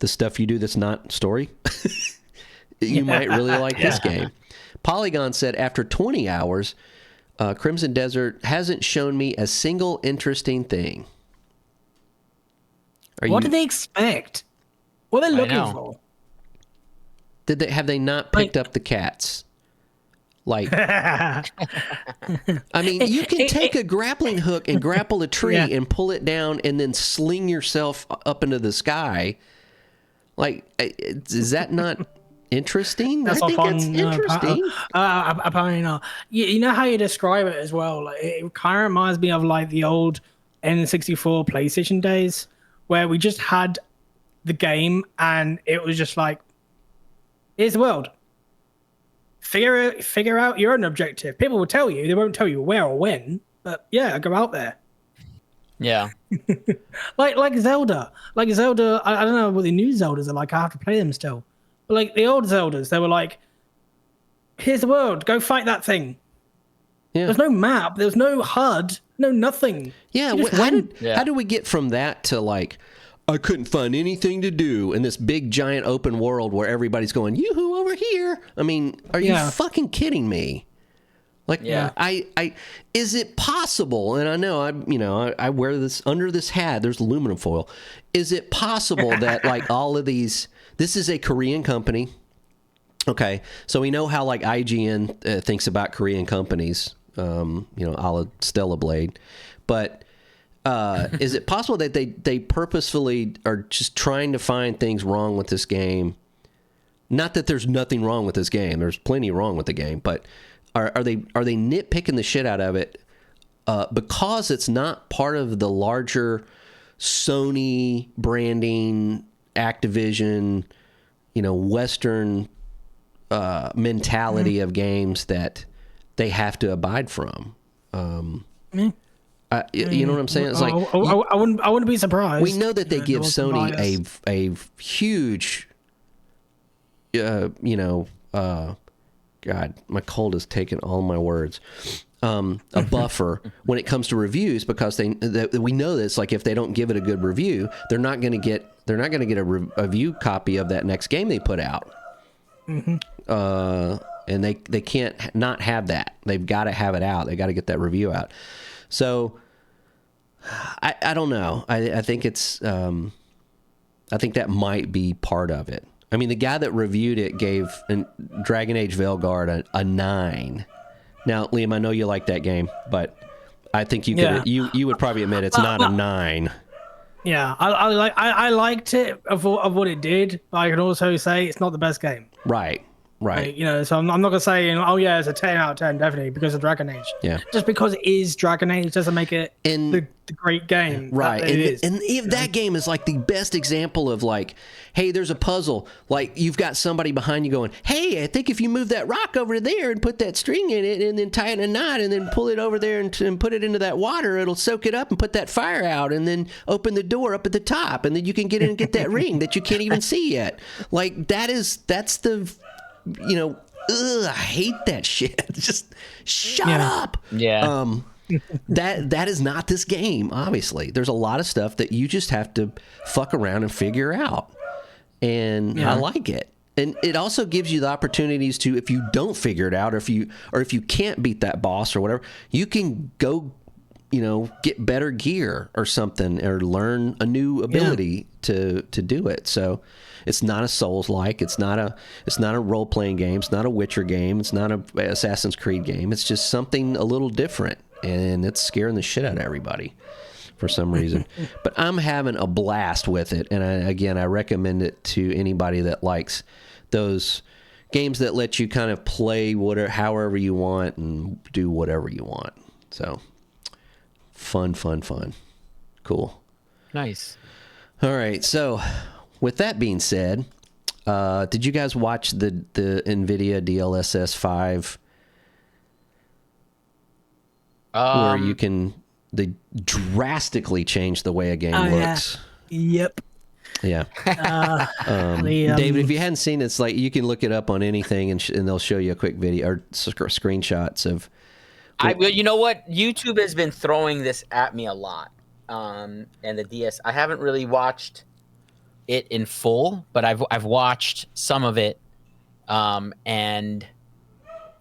the stuff you do that's not story, you might really like this game. Polygon said, after 20 hours, Crimson Desert hasn't shown me a single interesting thing. What do they expect? What are they looking for? Have they not picked up the cats? Like, I mean, you can take a grappling hook and grapple a tree and pull it down and then sling yourself up into the sky. Like, is that not interesting? That's I think fun. it's interesting. Apparently not. You know how you describe it as well? Like, it kind of reminds me of like the old N64 PlayStation days where we just had the game and it was just like, here's the world. Figure out your own objective. People will tell you. They won't tell you where or when, but yeah, go out there. Yeah. like Zelda. Like Zelda, I don't know what the new Zeldas are like. I have to play them still. But like the old Zeldas, they were like, here's the world. Go fight that thing. Yeah. There's no map. There's no HUD. No nothing. Yeah. How did we get from that to like, I couldn't find anything to do in this big giant open world where everybody's going, yoo-hoo over here? I mean, are you fucking kidding me? Like, I is it possible? And I know I wear this under this hat. There's aluminum foil. Is it possible that like all of these? This is a Korean company. Okay, so we know how like IGN thinks about Korean companies. A la Stella Blade, but is it possible that they purposefully are just trying to find things wrong with this game? Not that there's nothing wrong with this game. There's plenty wrong with the game, but are they nitpicking the shit out of it because it's not part of the larger Sony branding, Activision, Western mentality of games that they have to abide from? You know what I'm saying? It's like I wouldn't be surprised. We know that they give Sony a huge, God, my cold has taken all my words. A buffer when it comes to reviews because we know that it's like if they don't give it a good review, they're not going to get a review copy of that next game they put out. And they can't not have that. They've got to have it out. They got to get that review out. So I don't know. I think it's I think that might be part of it. I mean, the guy that reviewed it gave Dragon Age Veilguard a 9. Now, Liam, I know you like that game, but I think you would probably admit it's not a 9. Yeah, I liked it of what it did, but I can also say it's not the best game. Right. Like, so I'm not gonna say, it's a 10 out of 10 definitely because of Dragon Age. Yeah. Just because it is Dragon Age doesn't make it the great game. Right. That it is. And if that game is like the best example of like, hey, there's a puzzle. Like you've got somebody behind you going, hey, I think if you move that rock over there and put that string in it and then tie it in a knot and then pull it over there and put it into that water, it'll soak it up and put that fire out and then open the door up at the top and then you can get in and get that ring that you can't even see yet. Like that's the I hate that shit. Just shut up. Yeah. That is not this game, obviously. There's a lot of stuff that you just have to fuck around and figure out. And I like it. And it also gives you the opportunities to, if you don't figure it out, or if you can't beat that boss or whatever, you can go, get better gear or something, or learn a new ability to do it. So it's not a Souls-like. It's not a role-playing game. It's not a Witcher game. It's not an Assassin's Creed game. It's just something a little different, and it's scaring the shit out of everybody for some reason. But I'm having a blast with it, and I recommend it to anybody that likes those games that let you kind of play however you want and do whatever you want. So fun. Cool. Nice. All right, so with that being said, did you guys watch the NVIDIA DLSS 5? Where they drastically change the way a game looks. Yep. Yeah. David, if you hadn't seen it, it's like you can look it up on anything and they'll show you a quick video or screenshots of. You know what? YouTube has been throwing this at me a lot. And the DS, I haven't really watched it in full, but I've watched some of it, and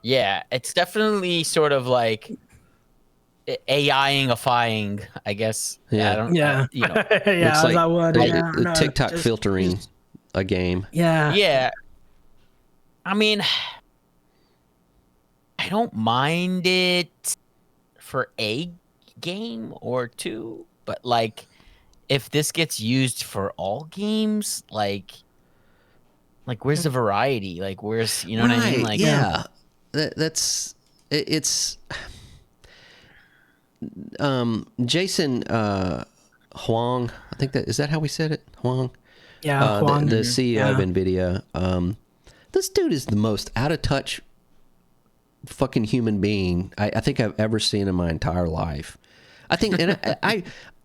it's definitely sort of like AI-ifying, I guess. Yeah, looks like that word. TikTok filtering a game. Yeah. I mean, don't mind it for a game or two, but like if this gets used for all games, like where's the variety? Like where's, you know what I mean? Like yeah. It's Jason Huang, I think that is that how we said it? Huang. Yeah, Huang. The CEO of NVIDIA. This dude is the most out of touch fucking human being I think I've ever seen in my entire life. I think, and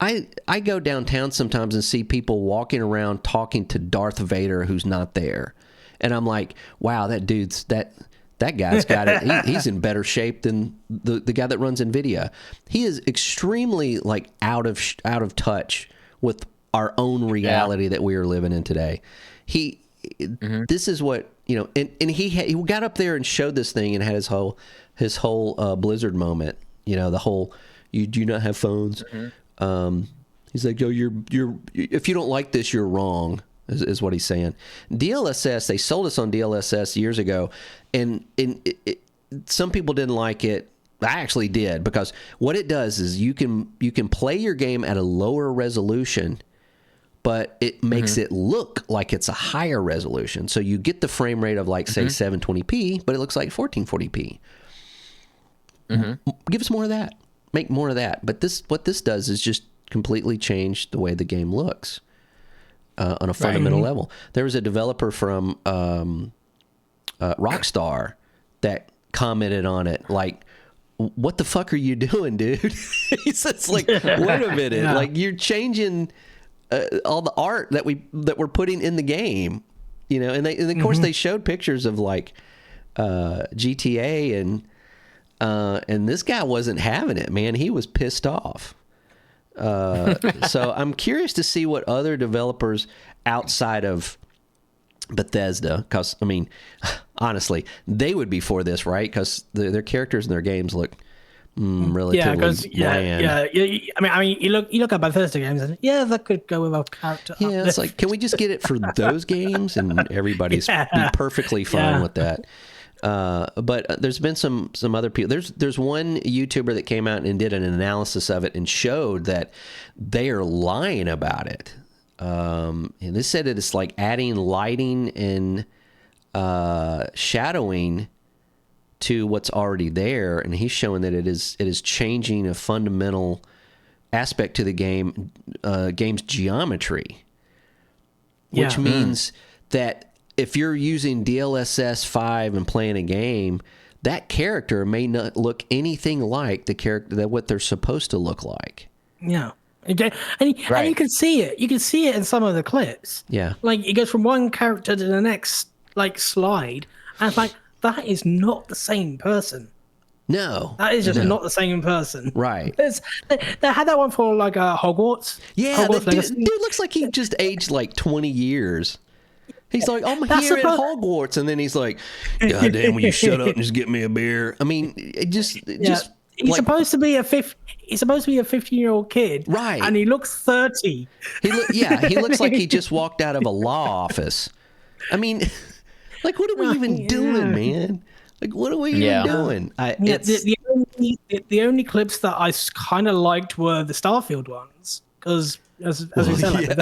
I go downtown sometimes and see people walking around talking to Darth Vader who's not there, and I'm like, wow, that guy's got it. He's in better shape than the guy that runs NVIDIA. He is extremely like out of touch with our own reality that we are living in today. This is what, you know, and he got up there and showed this thing and had his whole Blizzard moment. You know, the whole you do not have phones. He's like, yo, you're if you don't like this, you're wrong. Is what he's saying. DLSS, they sold us on DLSS years ago, and some people didn't like it. I actually did, because what it does is you can play your game at a lower resolution, but it makes it look like it's a higher resolution. So you get the frame rate of like say 720p, but it looks like 1440p. Give us more of that. Make more of that. But what this does is just completely change the way the game looks. On a fundamental level. There was a developer from Rockstar that commented on it, like, what the fuck are you doing, dude? He says, like, wait a minute, like, you're changing all the art that we're putting in the game, you know. And of course they showed pictures of like GTA, and this guy wasn't having it, man. He was pissed off. So I'm curious to see what other developers outside of Bethesda, because I mean, honestly, they would be for this, right? Because their characters in their games look relatively bland. I mean, you look at Bethesda games, and that could go with a character. Yeah, it's like, can we just get it for those games, and everybody's be perfectly fine with that. But there's been some other people. There's one YouTuber that came out and did an analysis of it and showed that they are lying about it. And they said that it's like adding lighting and shadowing to what's already there, and he's showing that it is changing a fundamental aspect to the game's geometry, which means that if you're using DLSS 5 and playing a game, that character may not look anything like the character that what they're supposed to look like. Yeah. And you can see it. You can see it in some of the clips. Yeah. Like, it goes from one character to the next, like, slide, and it's like, that is not the same person. No. That is just not the same person. Right. They had that one for, like, Hogwarts. Yeah, Hogwarts dude looks like he just aged like 20 years. He's like, I'm here at Hogwarts, and then he's like, God damn, will you shut up and just get me a beer? I mean, just he's like, supposed to be a 15-year-old kid, right? And he looks 30. He looks like he just walked out of a law office. I mean, like, what are we even doing, man? Like, what are we even doing? The only clips that I kind of liked were the Starfield ones, because as we said,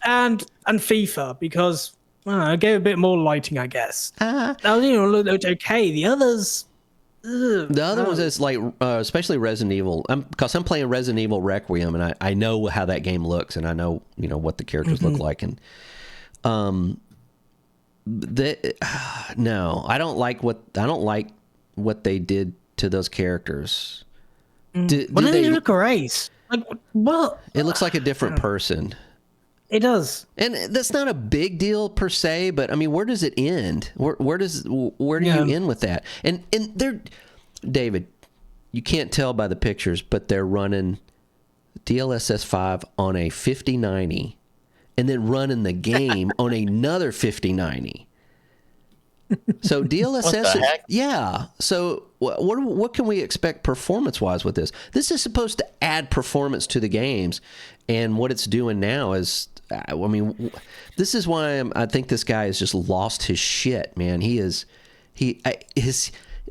and FIFA, because it gave a bit more lighting, I guess. That looked okay. The others. The other ones is like, especially Resident Evil. Because I'm playing Resident Evil Requiem, and I know how that game looks, and I know what the characters look like, and no, I don't like what they did to those characters. They look great. Like, what? It looks like a different person. It does, and that's not a big deal per se. But I mean, where does it end? Where do you end with that? And they're, David, you can't tell by the pictures, but they're running DLSS 5 on a 5090, and then running the game on another 5090. So DLSS, So what can we expect performance-wise with this? This is supposed to add performance to the games, and what it's doing now is, I mean, this is why I think this guy has just lost his shit, man. He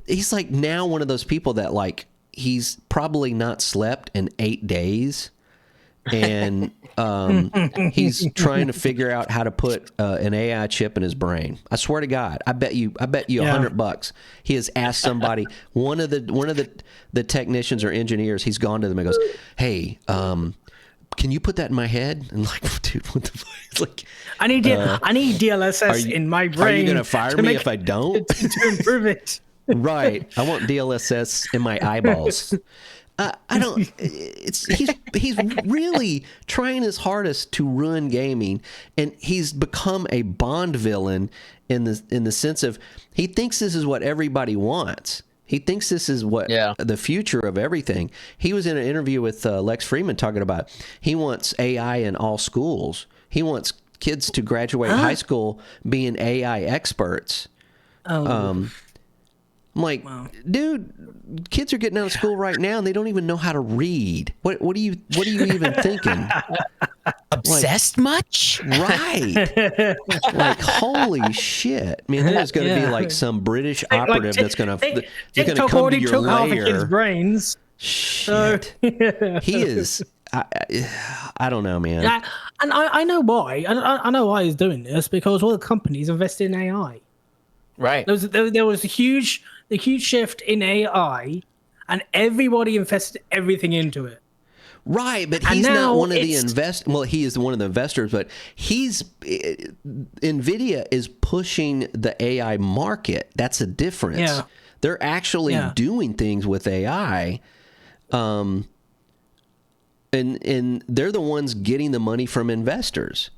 He's like now one of those people that like he's probably not slept in 8 days, and he's trying to figure out how to put an AI chip in his brain. I swear to God, I bet you $100 he has asked somebody, one of the technicians or engineers. He's gone to them and goes, "Hey, can you put that in my head?" And like, dude, what the fuck? It's like, I need DLSS in my brain. Are you gonna fire me if I don't? To improve it. Right. I want DLSS in my eyeballs. I don't. He's really trying his hardest to ruin gaming, and he's become a Bond villain in the sense of he thinks this is what everybody wants. He thinks this is what the future of everything. He was in an interview with Lex Friedman talking about he wants AI in all schools. He wants kids to graduate high school being AI experts. I'm like, dude, kids are getting out of school right now and they don't even know how to read. What are you even thinking? Obsessed much? Right. Like, holy shit. I mean, there's going to be like some British operative that's going to come to your lair. Half of kids' brains. Shit. He is. I don't know, man. Yeah, and I know why. I know why he's doing this, because all the companies invest in AI. Right. There was a huge shift in AI, and everybody invested everything into it. Right, but he's not one of the investors. Well, he is one of the investors, but NVIDIA is pushing the AI market. That's a difference. Yeah. They're actually doing things with AI, and they're the ones getting the money from investors.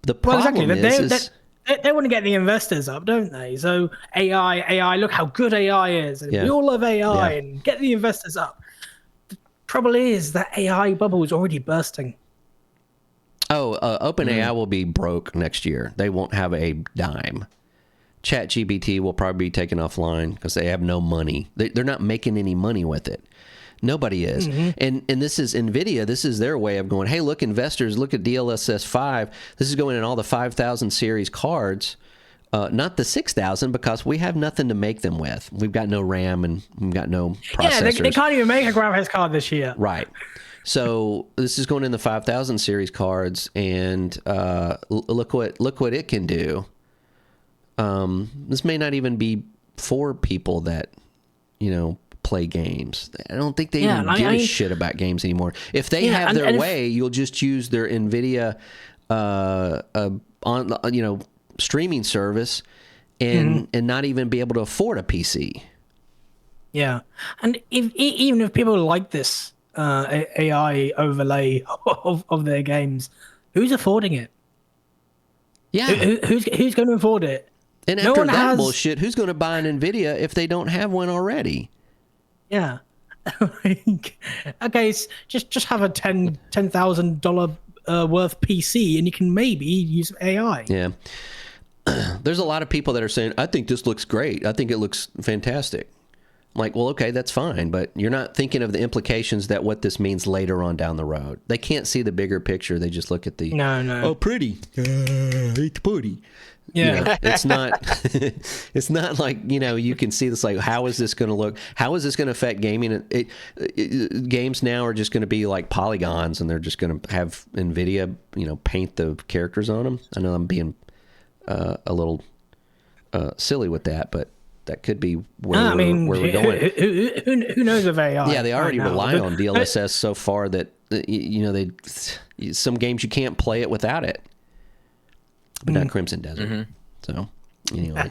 The problem is they want to get the investors up, don't they? So AI, look how good AI is. And we all love AI and get the investors up. The trouble is that AI bubble is already bursting. Oh, OpenAI will be broke next year. They won't have a dime. ChatGPT will probably be taken offline because they have no money. They're not making any money with it. Nobody is. And this is NVIDIA. This is their way of going, hey, look, investors, look at DLSS 5. This is going in all the 5,000 series cards, not the 6,000, because we have nothing to make them with. We've got no RAM and we've got no processors. Yeah, they can't even make a graphics card this year. Right. So this is going in the 5,000 series cards, and look what it can do. This may not even be for people that, play games. I don't think they even give a shit about games anymore. If they have their way, you'll just use their NVIDIA streaming service and not even be able to afford a PC. Yeah. And even if people like this AI overlay of their games, who's affording it? Yeah. Who's going to afford it? And after that bullshit, who's going to buy an NVIDIA if they don't have one already? Yeah. Okay, just have a $10,000 worth PC, and you can maybe use AI. Yeah. There's a lot of people that are saying, I think this looks great. I think it looks fantastic. I'm like, well, okay, that's fine, but you're not thinking of the implications that what this means later on down the road. They can't see the bigger picture. They just look at the oh, pretty. It's pretty. Yeah. It's not like, you can see this, like, how is this going to look? How is this going to affect gaming? Games now are just going to be like polygons, and they're just going to have NVIDIA, paint the characters on them. I know I'm being a little silly with that, but that could be where we're going. Who knows of AI? Yeah, they already rely on DLSS so far that some games you can't play it without it, but not Crimson Desert. So anyway,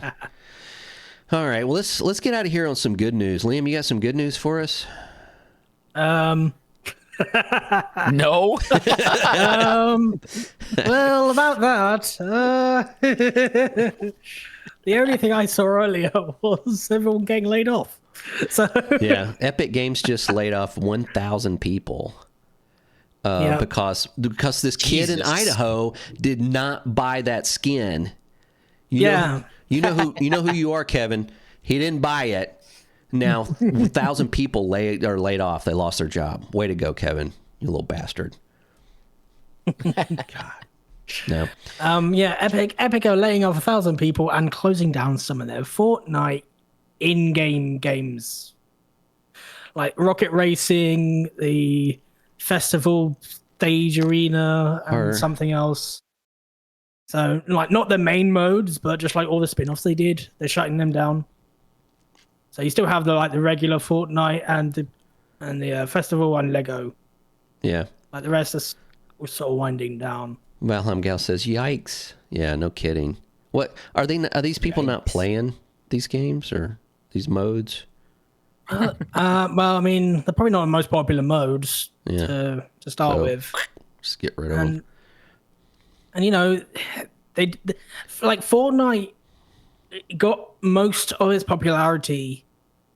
all right. Well, let's get out of here on some good news. Liam, you got some good news for us? No. Well, about that, the only thing I saw earlier was everyone getting laid off. So yeah, Epic Games just laid off 1,000 people because this kid in Idaho did not buy that skin. You know who you are, Kevin. He didn't buy it. Now 1,000 people are laid off. They lost their job. Way to go, Kevin. You little bastard. God. No. Epic are laying off 1,000 people and closing down some of their Fortnite in-game games, like Rocket Racing, the Festival Stage Arena, and something else. So, like, not the main modes, but just like all the spin-offs they did, they're shutting them down. So you still have the regular Fortnite and the festival and Lego. Yeah. Like the rest is sort of winding down. Valheim Gal says, "Yikes!" Yeah, no kidding. What are they? Are these people not playing these games or these modes? Well, I mean, they're probably not the most popular modes to start with. Just get rid of them. And you know, they like Fortnite got most of its popularity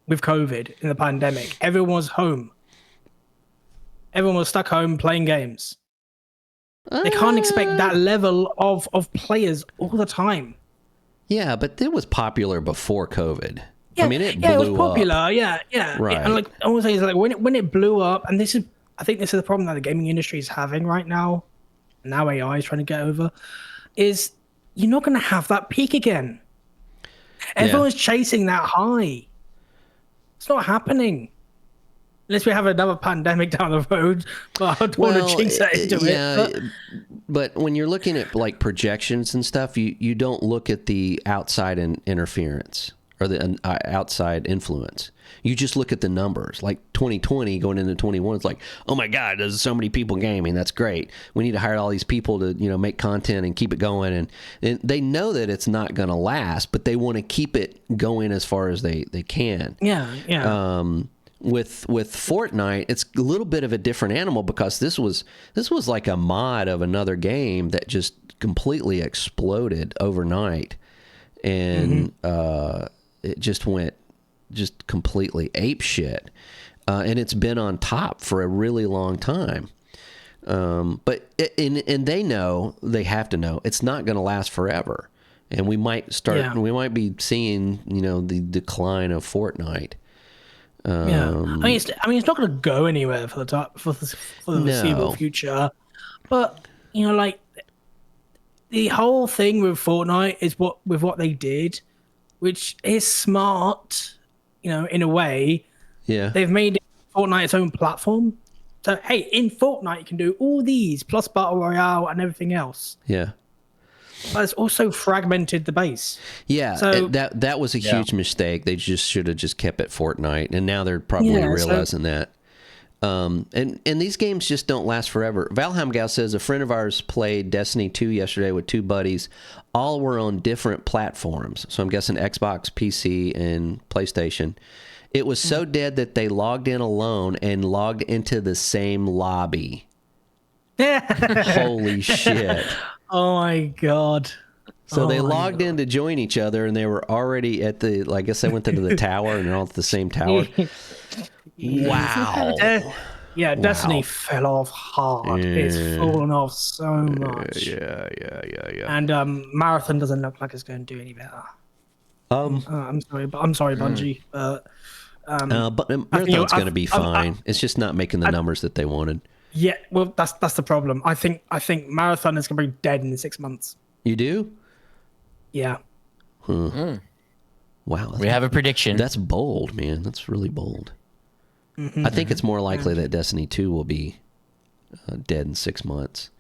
with COVID in the pandemic. Everyone was home. Everyone was stuck home playing games. They can't expect that level of players all the time. Yeah, but it was popular before COVID. Yeah, I mean, it blew it was popular. up. Yeah. Right. And like I want to say is like when it blew up, and I think this is the problem that the gaming industry is having right now. Now AI is trying to get over. Is you're not going to have that peak again. Everyone's chasing that high. It's not happening. Unless we have another pandemic down the road, but I don't want to jinx that into it. But when you're looking at like projections and stuff, you don't look at the outside interference or the outside influence. You just look at the numbers. Like 2020 going into 21, it's like, oh my God, there's so many people gaming. That's great. We need to hire all these people to make content and keep it going. And they know that it's not going to last, but they want to keep it going as far as they can. Yeah. With Fortnite, it's a little bit of a different animal because this was like a mod of another game that just completely exploded overnight, and it just went completely ape shit, and it's been on top for a really long time. But they know, they have to know, it's not going to last forever, and we might be seeing the decline of Fortnite. I mean, it's not going to go anywhere for the foreseeable future. But like the whole thing with Fortnite is what they did, which is smart, in a way. Yeah, they've made Fortnite its own platform. So hey, in Fortnite you can do all these plus Battle Royale and everything else. Yeah. But it's also fragmented the base. Yeah, so that was a huge mistake. They just should have just kept it Fortnite, and now they're probably realizing that. And these games just don't last forever. Valheim Gal says a friend of ours played Destiny 2 yesterday with 2 buddies. All were on different platforms, so I'm guessing Xbox, PC, and PlayStation. It was so dead that they logged in alone and logged into the same lobby. Holy shit. Oh my God. So they logged in to join each other, and they were already at I guess they went into the tower, and they're all at the same tower. Wow. Yeah, Destiny fell off hard. Yeah. It's fallen off so much. Yeah. And Marathon doesn't look like it's going to do any better. I'm sorry, Bungie, but Marathon's going to be fine. It's just not making the numbers that they wanted. Yeah, well, that's the problem. I think Marathon is going to be dead in 6 months. You do? Yeah. Wow. We have a prediction. That's bold, man. That's really bold. I think it's more likely that Destiny 2 will be dead in 6 months.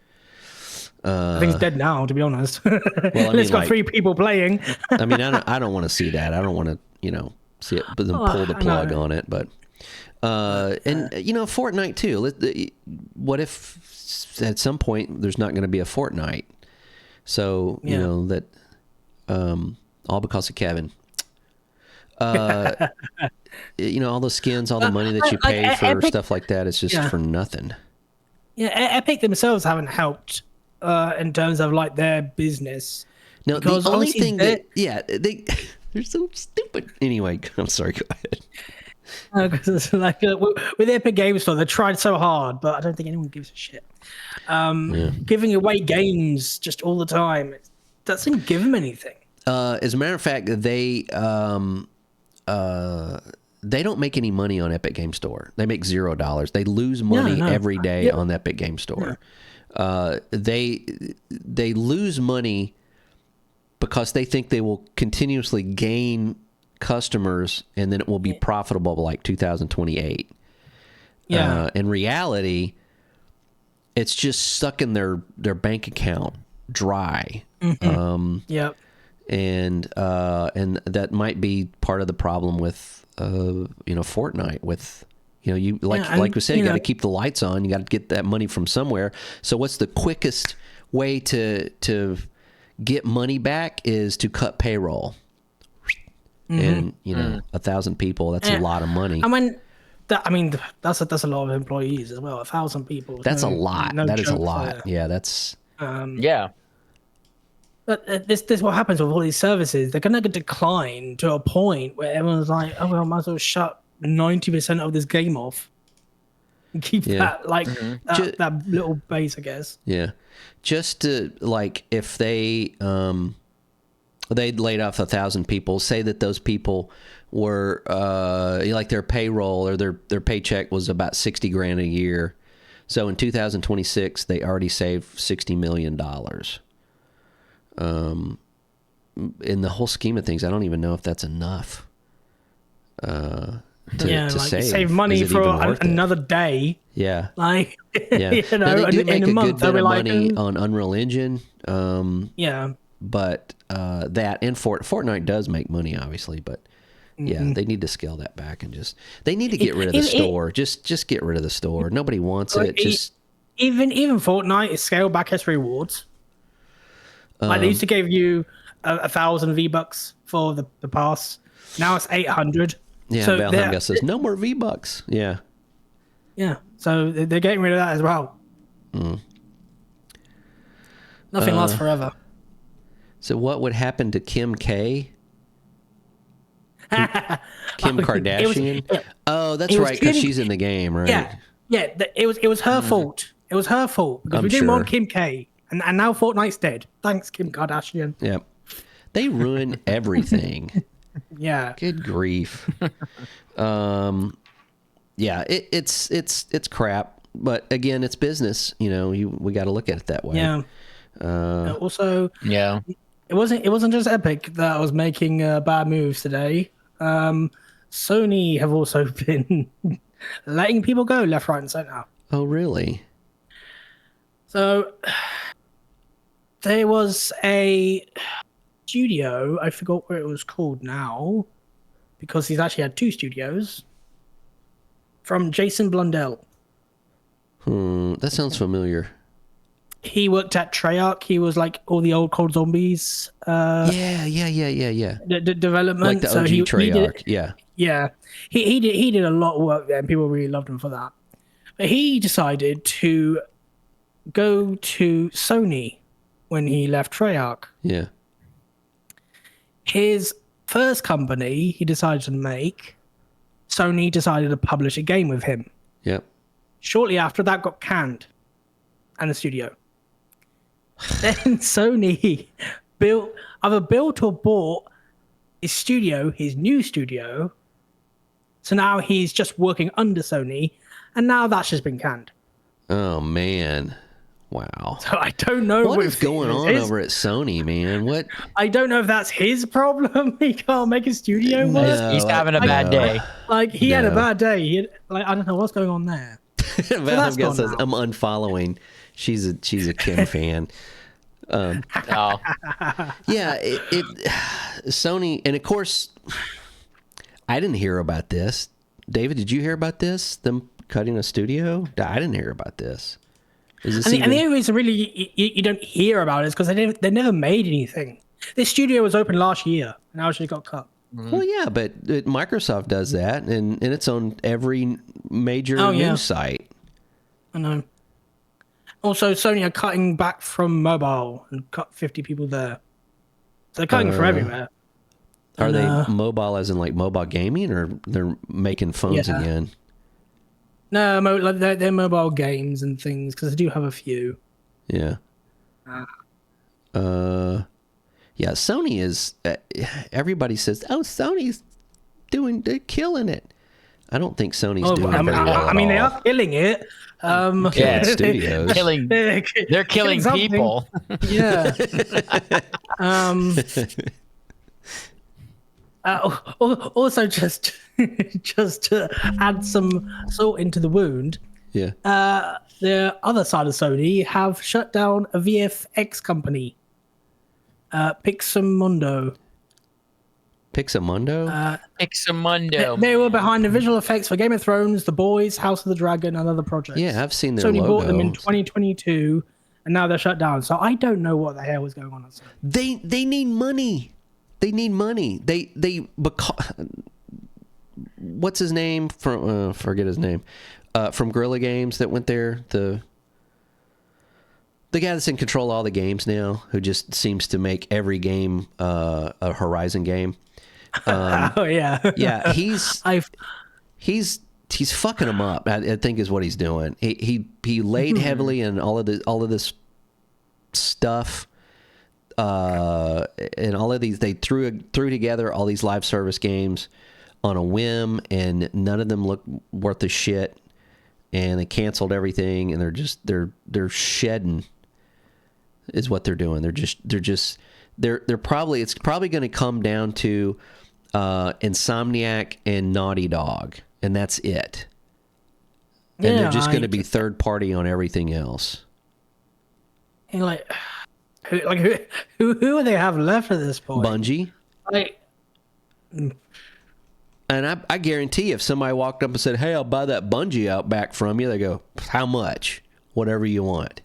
I think it's dead now, to be honest. Well, It's got 3 people playing. I mean, I don't want to see that. I don't want to, see it, but then pull the plug on it. But and Fortnite too. What if at some point there's not going to be a Fortnite? So that all because of Kevin. All the skins, all the money that you pay for Epic, stuff like that, it's just for nothing. Yeah, Epic themselves haven't helped in terms of like their business. No, the only thing they're so stupid. Anyway, I'm sorry. Go ahead. Because it's like with Epic Games Store, they tried so hard, but I don't think anyone gives a shit. Giving away games just all the time, it doesn't give them anything. As a matter of fact, they don't make any money on Epic Game Store. They make $0. They lose money every day on the Epic Game Store. They lose money because they think they will continuously gain customers, and then it will be profitable like 2028. Yeah. In reality, it's just sucking their bank account dry. Yep. And that might be part of the problem with Fortnite. With you like we said, you got to keep the lights on. You got to get that money from somewhere. So what's the quickest way to get money back is to cut payroll. And 1,000 people, that's a lot of money. That's a lot of employees as well. 1,000 people. That's a lot. That is a lot. There. Yeah, that's yeah. But this is what happens with all these services. They're going to decline to a point where everyone's like, oh, well, I might as well shut 90% of this game off and keep that, that little base, I guess. Yeah. Just to, if they laid off 1,000 people, say that those people were, their payroll or their paycheck was about 60 grand a year. So in 2026, they already saved $60 million. In the whole scheme of things, I don't even know if that's enough to save money for another day. Yeah. Now they do make a good bit of money on Unreal Engine. Yeah. But that and Fortnite does make money, obviously, but they need to scale that back and they need to get rid of the store. Just get rid of the store. Nobody wants it. Even Fortnite is scaled back its rewards. They used to give you 1,000 V-Bucks for the pass. Now it's 800. Yeah, so Valheim says no more V-Bucks. Yeah. Yeah, so they're getting rid of that as well. Nothing lasts forever. So what would happen to Kim K? Kim Kardashian? That's right, because she's in the game, right? Yeah. It was her fault. It was her fault because we didn't want Kim K. And now Fortnite's dead. Thanks, Kim Kardashian. Yeah. They ruin everything. Yeah. Good grief. It's crap. But again, it's business. We got to look at it that way. Yeah. Also, it wasn't just Epic that was making bad moves today. Sony have also been letting people go left, right, and center. Oh, really? So there was a studio, I forgot what it was called now, because he's actually had two studios, from Jason Blundell. That sounds familiar. He worked at Treyarch. He was like all the old Cold Zombies. Yeah. The development. Like the OG Treyarch. Yeah. He did a lot of work there, and people really loved him for that. But he decided to go to Sony when he left Treyarch. Yeah. His first company he decided to make, Sony decided to publish a game with him. Yep. Shortly after that got canned, and the studio. Then Sony either built or bought his new studio. So now he's just working under Sony, and now that's just been canned. Oh man. Wow. So I don't know what is going on over at Sony, man. What? I don't know if that's his problem. He can't make his studio work. He's having a bad day. He had a bad day. I don't know what's going on there. Valheim says I'm unfollowing. She's a Kim fan. Yeah, Sony, and of course, I didn't hear about this. David, did you hear about this? Them cutting a studio? I didn't hear about this. And the only reason really you don't hear about it is because they never made anything. This studio was open last year, and now it just got cut. Well, yeah, but Microsoft does that, and it's on every major news site. I know. Also, Sony are cutting back from mobile and cut 50 people there. So they're cutting from everywhere. Are they mobile as in like mobile gaming, or they're making phones again? No, they're mobile games and things, because they do have a few. Yeah. Yeah, Sony is. Everybody says, "Oh, Sony's they're killing it." I don't think Sony's doing very well. I mean, they are killing it. Killing studios. They're killing people. Yeah. Also, just to add some salt into the wound, Yeah. the other side of Sony have shut down a VFX company, Pixamundo. Pixamundo? Pixamundo. They were behind the visual effects for Game of Thrones, The Boys, House of the Dragon, and other projects. Yeah, I've seen their Sony logo. bought them in 2022, and now they're shut down. So I don't know what the hell is going on. They need money. They need money. They because what's his name from forget his name from Guerrilla Games that went there, the guy that's in control of all the games now, who just seems to make every game a Horizon game. Oh yeah, Yeah, he's fucking them up. I think is what he's doing. He laid heavily in all of this stuff, and all of these. They threw together all these live service games on a whim, and none of them look worth a shit. And they canceled everything, and they're shedding. Is what they're doing. They're probably it's probably going to come down to Insomniac and Naughty Dog, and that's it. And yeah, they're just going to be third party on everything else. And who do they have left at this point? Bungie. Like, And I guarantee if somebody walked up and said, "Hey, I'll buy that Bungie out back from you," they go, "How much? Whatever you want."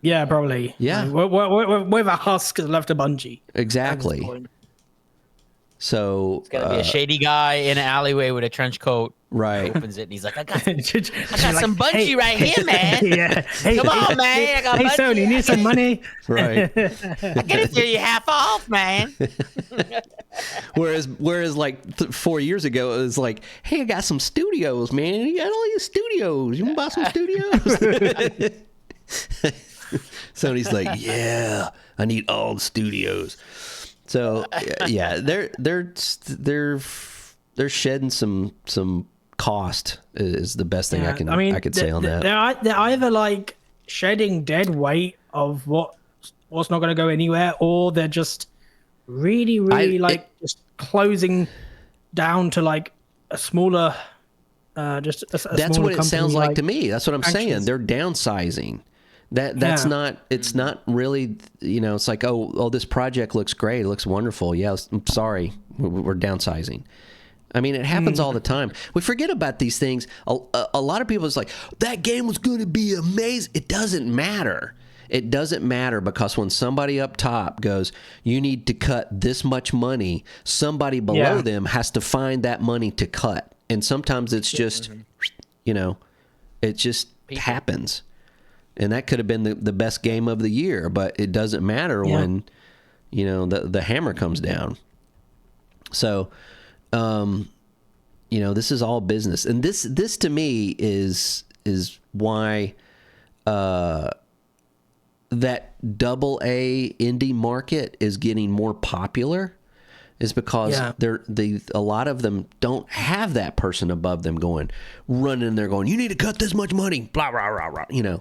yeah, probably. Yeah. With a husk left a Bungie. Exactly. So It's gotta be a shady guy in an alleyway with a trench coat. right. Opens it and he's like, I got Like, some Bungie right here, man. Yeah. Hey, Come on, man. I got Hey, Bungie. Sony, you need some money? Right. I get it to you half off, man. Whereas like 4 years ago, it was like, "Hey, I got some studios, man. You got all these studios. You want to buy some studios?" Sony's like, "Yeah, I need all the studios." So yeah, they're shedding some cost is the best thing I could say on that. They're either like shedding dead weight of what's not going to go anywhere, or they're just really just closing down to like a smaller, just a That's smaller what it sounds company, like to me. That's what I'm saying. Actions. They're downsizing. That's not. It's not really. It's like, oh, this project looks great. It looks wonderful. Yeah, I'm sorry, we're downsizing. I mean, it happens all the time. We forget about these things. A lot of people is like, that game was going to be amazing. It doesn't matter. It doesn't matter, because when somebody up top goes, you need to cut this much money, somebody below them has to find that money to cut. And sometimes it's just, it just happens. And that could have been the best game of the year, but it doesn't matter when, the hammer comes down. So, this is all business. And this to me is why that AA indie market is getting more popular, is because a lot of them don't have that person above them running in there going, you need to cut this much money, blah, blah, blah, blah.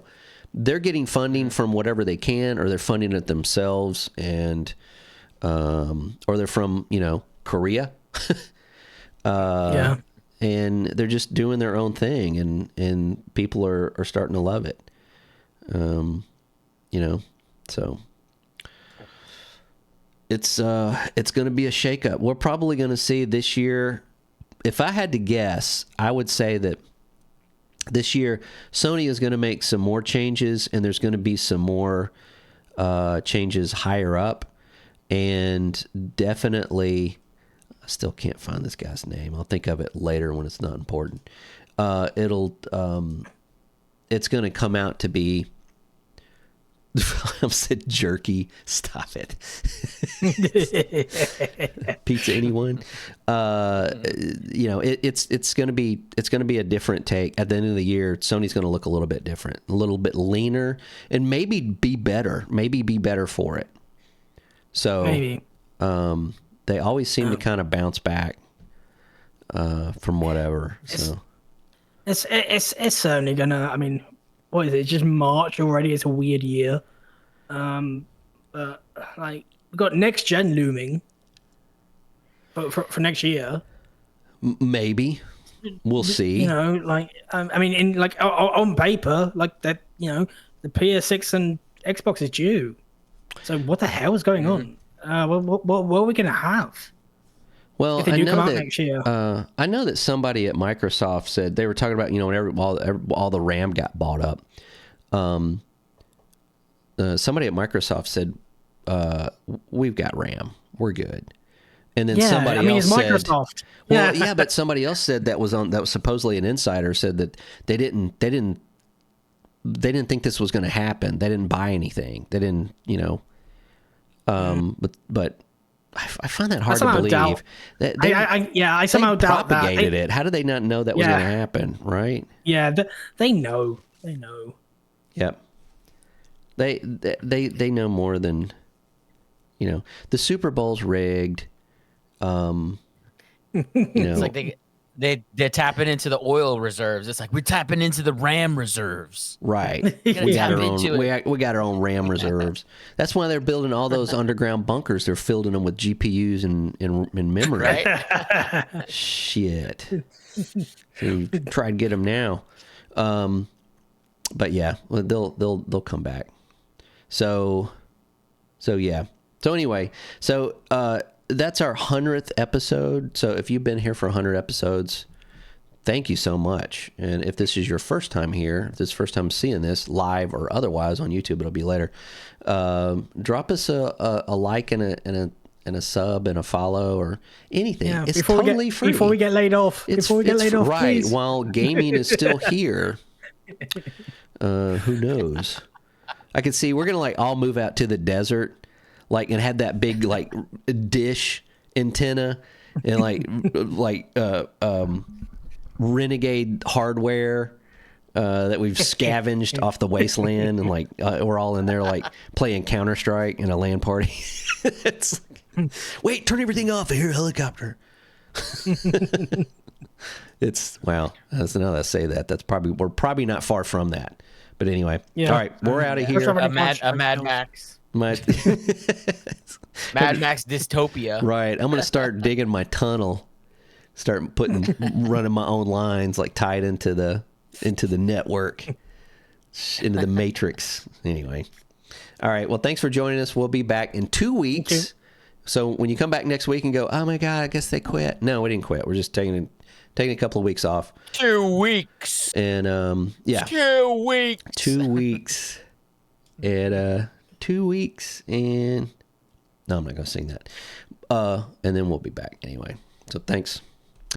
They're getting funding from whatever they can, or they're funding it themselves, and or they're from Korea, and they're just doing their own thing, and people are starting to love it, so it's going to be a shakeup. We're probably going to see this year. If I had to guess, I would say that this year, Sony is going to make some more changes, and there's going to be some more changes higher up. And definitely, I still can't find this guy's name. I'll think of it later when it's not important. It's going to come out to be, I said jerky. Stop it. Pizza anyone? It's going to be a different take. At the end of the year, Sony's going to look a little bit different, a little bit leaner, and maybe be better for it. So maybe. They always seem to kind of bounce back from whatever. So It's certainly gonna. I mean, what is it? It's just March already. It's a weird year. But like, we've got next gen looming. but for next year. Maybe. We'll see. You know, like I mean, in like on paper, like that, you know, the PS6 and Xbox is due. So what the hell is going on? What are we gonna have? Well, if they I do know come out that next year. I know that somebody at Microsoft said they were talking about, you know, whenever all the RAM got bought up. Somebody at Microsoft said, "We've got RAM, we're good." And then somebody else it's said, Microsoft. "Well, yeah, but somebody else said that was supposedly an insider said that they didn't think this was going to happen. They didn't buy anything. They didn't, you know." But I find that hard to believe. Doubt. I somehow doubt that. Propagated it. How did they not know that was going to happen? Right? Yeah, they know. They know. Yep. They know more than, you know. The Super Bowl's rigged. You know, It's like they're tapping into the oil reserves. It's like we're tapping into the RAM reserves. right. We got our own. We got our own RAM reserves. That's why they're building all those underground bunkers. They're filling them with GPUs and memory. Right? Shit. So try to get them now. But yeah, they'll come back. So yeah. So anyway, that's our 100th episode. So if you've been here for 100 episodes, thank you so much. And if this is your first time here, if this is the first time seeing this live or otherwise on YouTube, it'll be later. Drop us a like and a sub and a follow or anything. Yeah, it's totally free. Before we get laid off. Right, please. While gaming is still here. Who knows? I can see we're gonna like all move out to the desert. Like, and had that big like dish antenna and like renegade hardware that we've scavenged off the wasteland, and like we're all in there like playing Counter-Strike in a LAN party. It's like, wait, turn everything off. I hear a helicopter. It's wow. That's now that I say that. We're probably not far from that. But anyway, all right, we're out of here. A Mad Max. Mad Max dystopia. Right. I'm going to start digging my tunnel, start running my own lines, like tied into the network, into the matrix. Anyway. All right. Well, thanks for joining us. We'll be back in 2 weeks. So when you come back next week and go, oh my God, I guess they quit. No, we didn't quit. We're just taking a couple of weeks off. 2 weeks. And yeah. 2 weeks. 2 weeks. And 2 weeks, and no, I'm not going to sing that. And then we'll be back anyway. So thanks.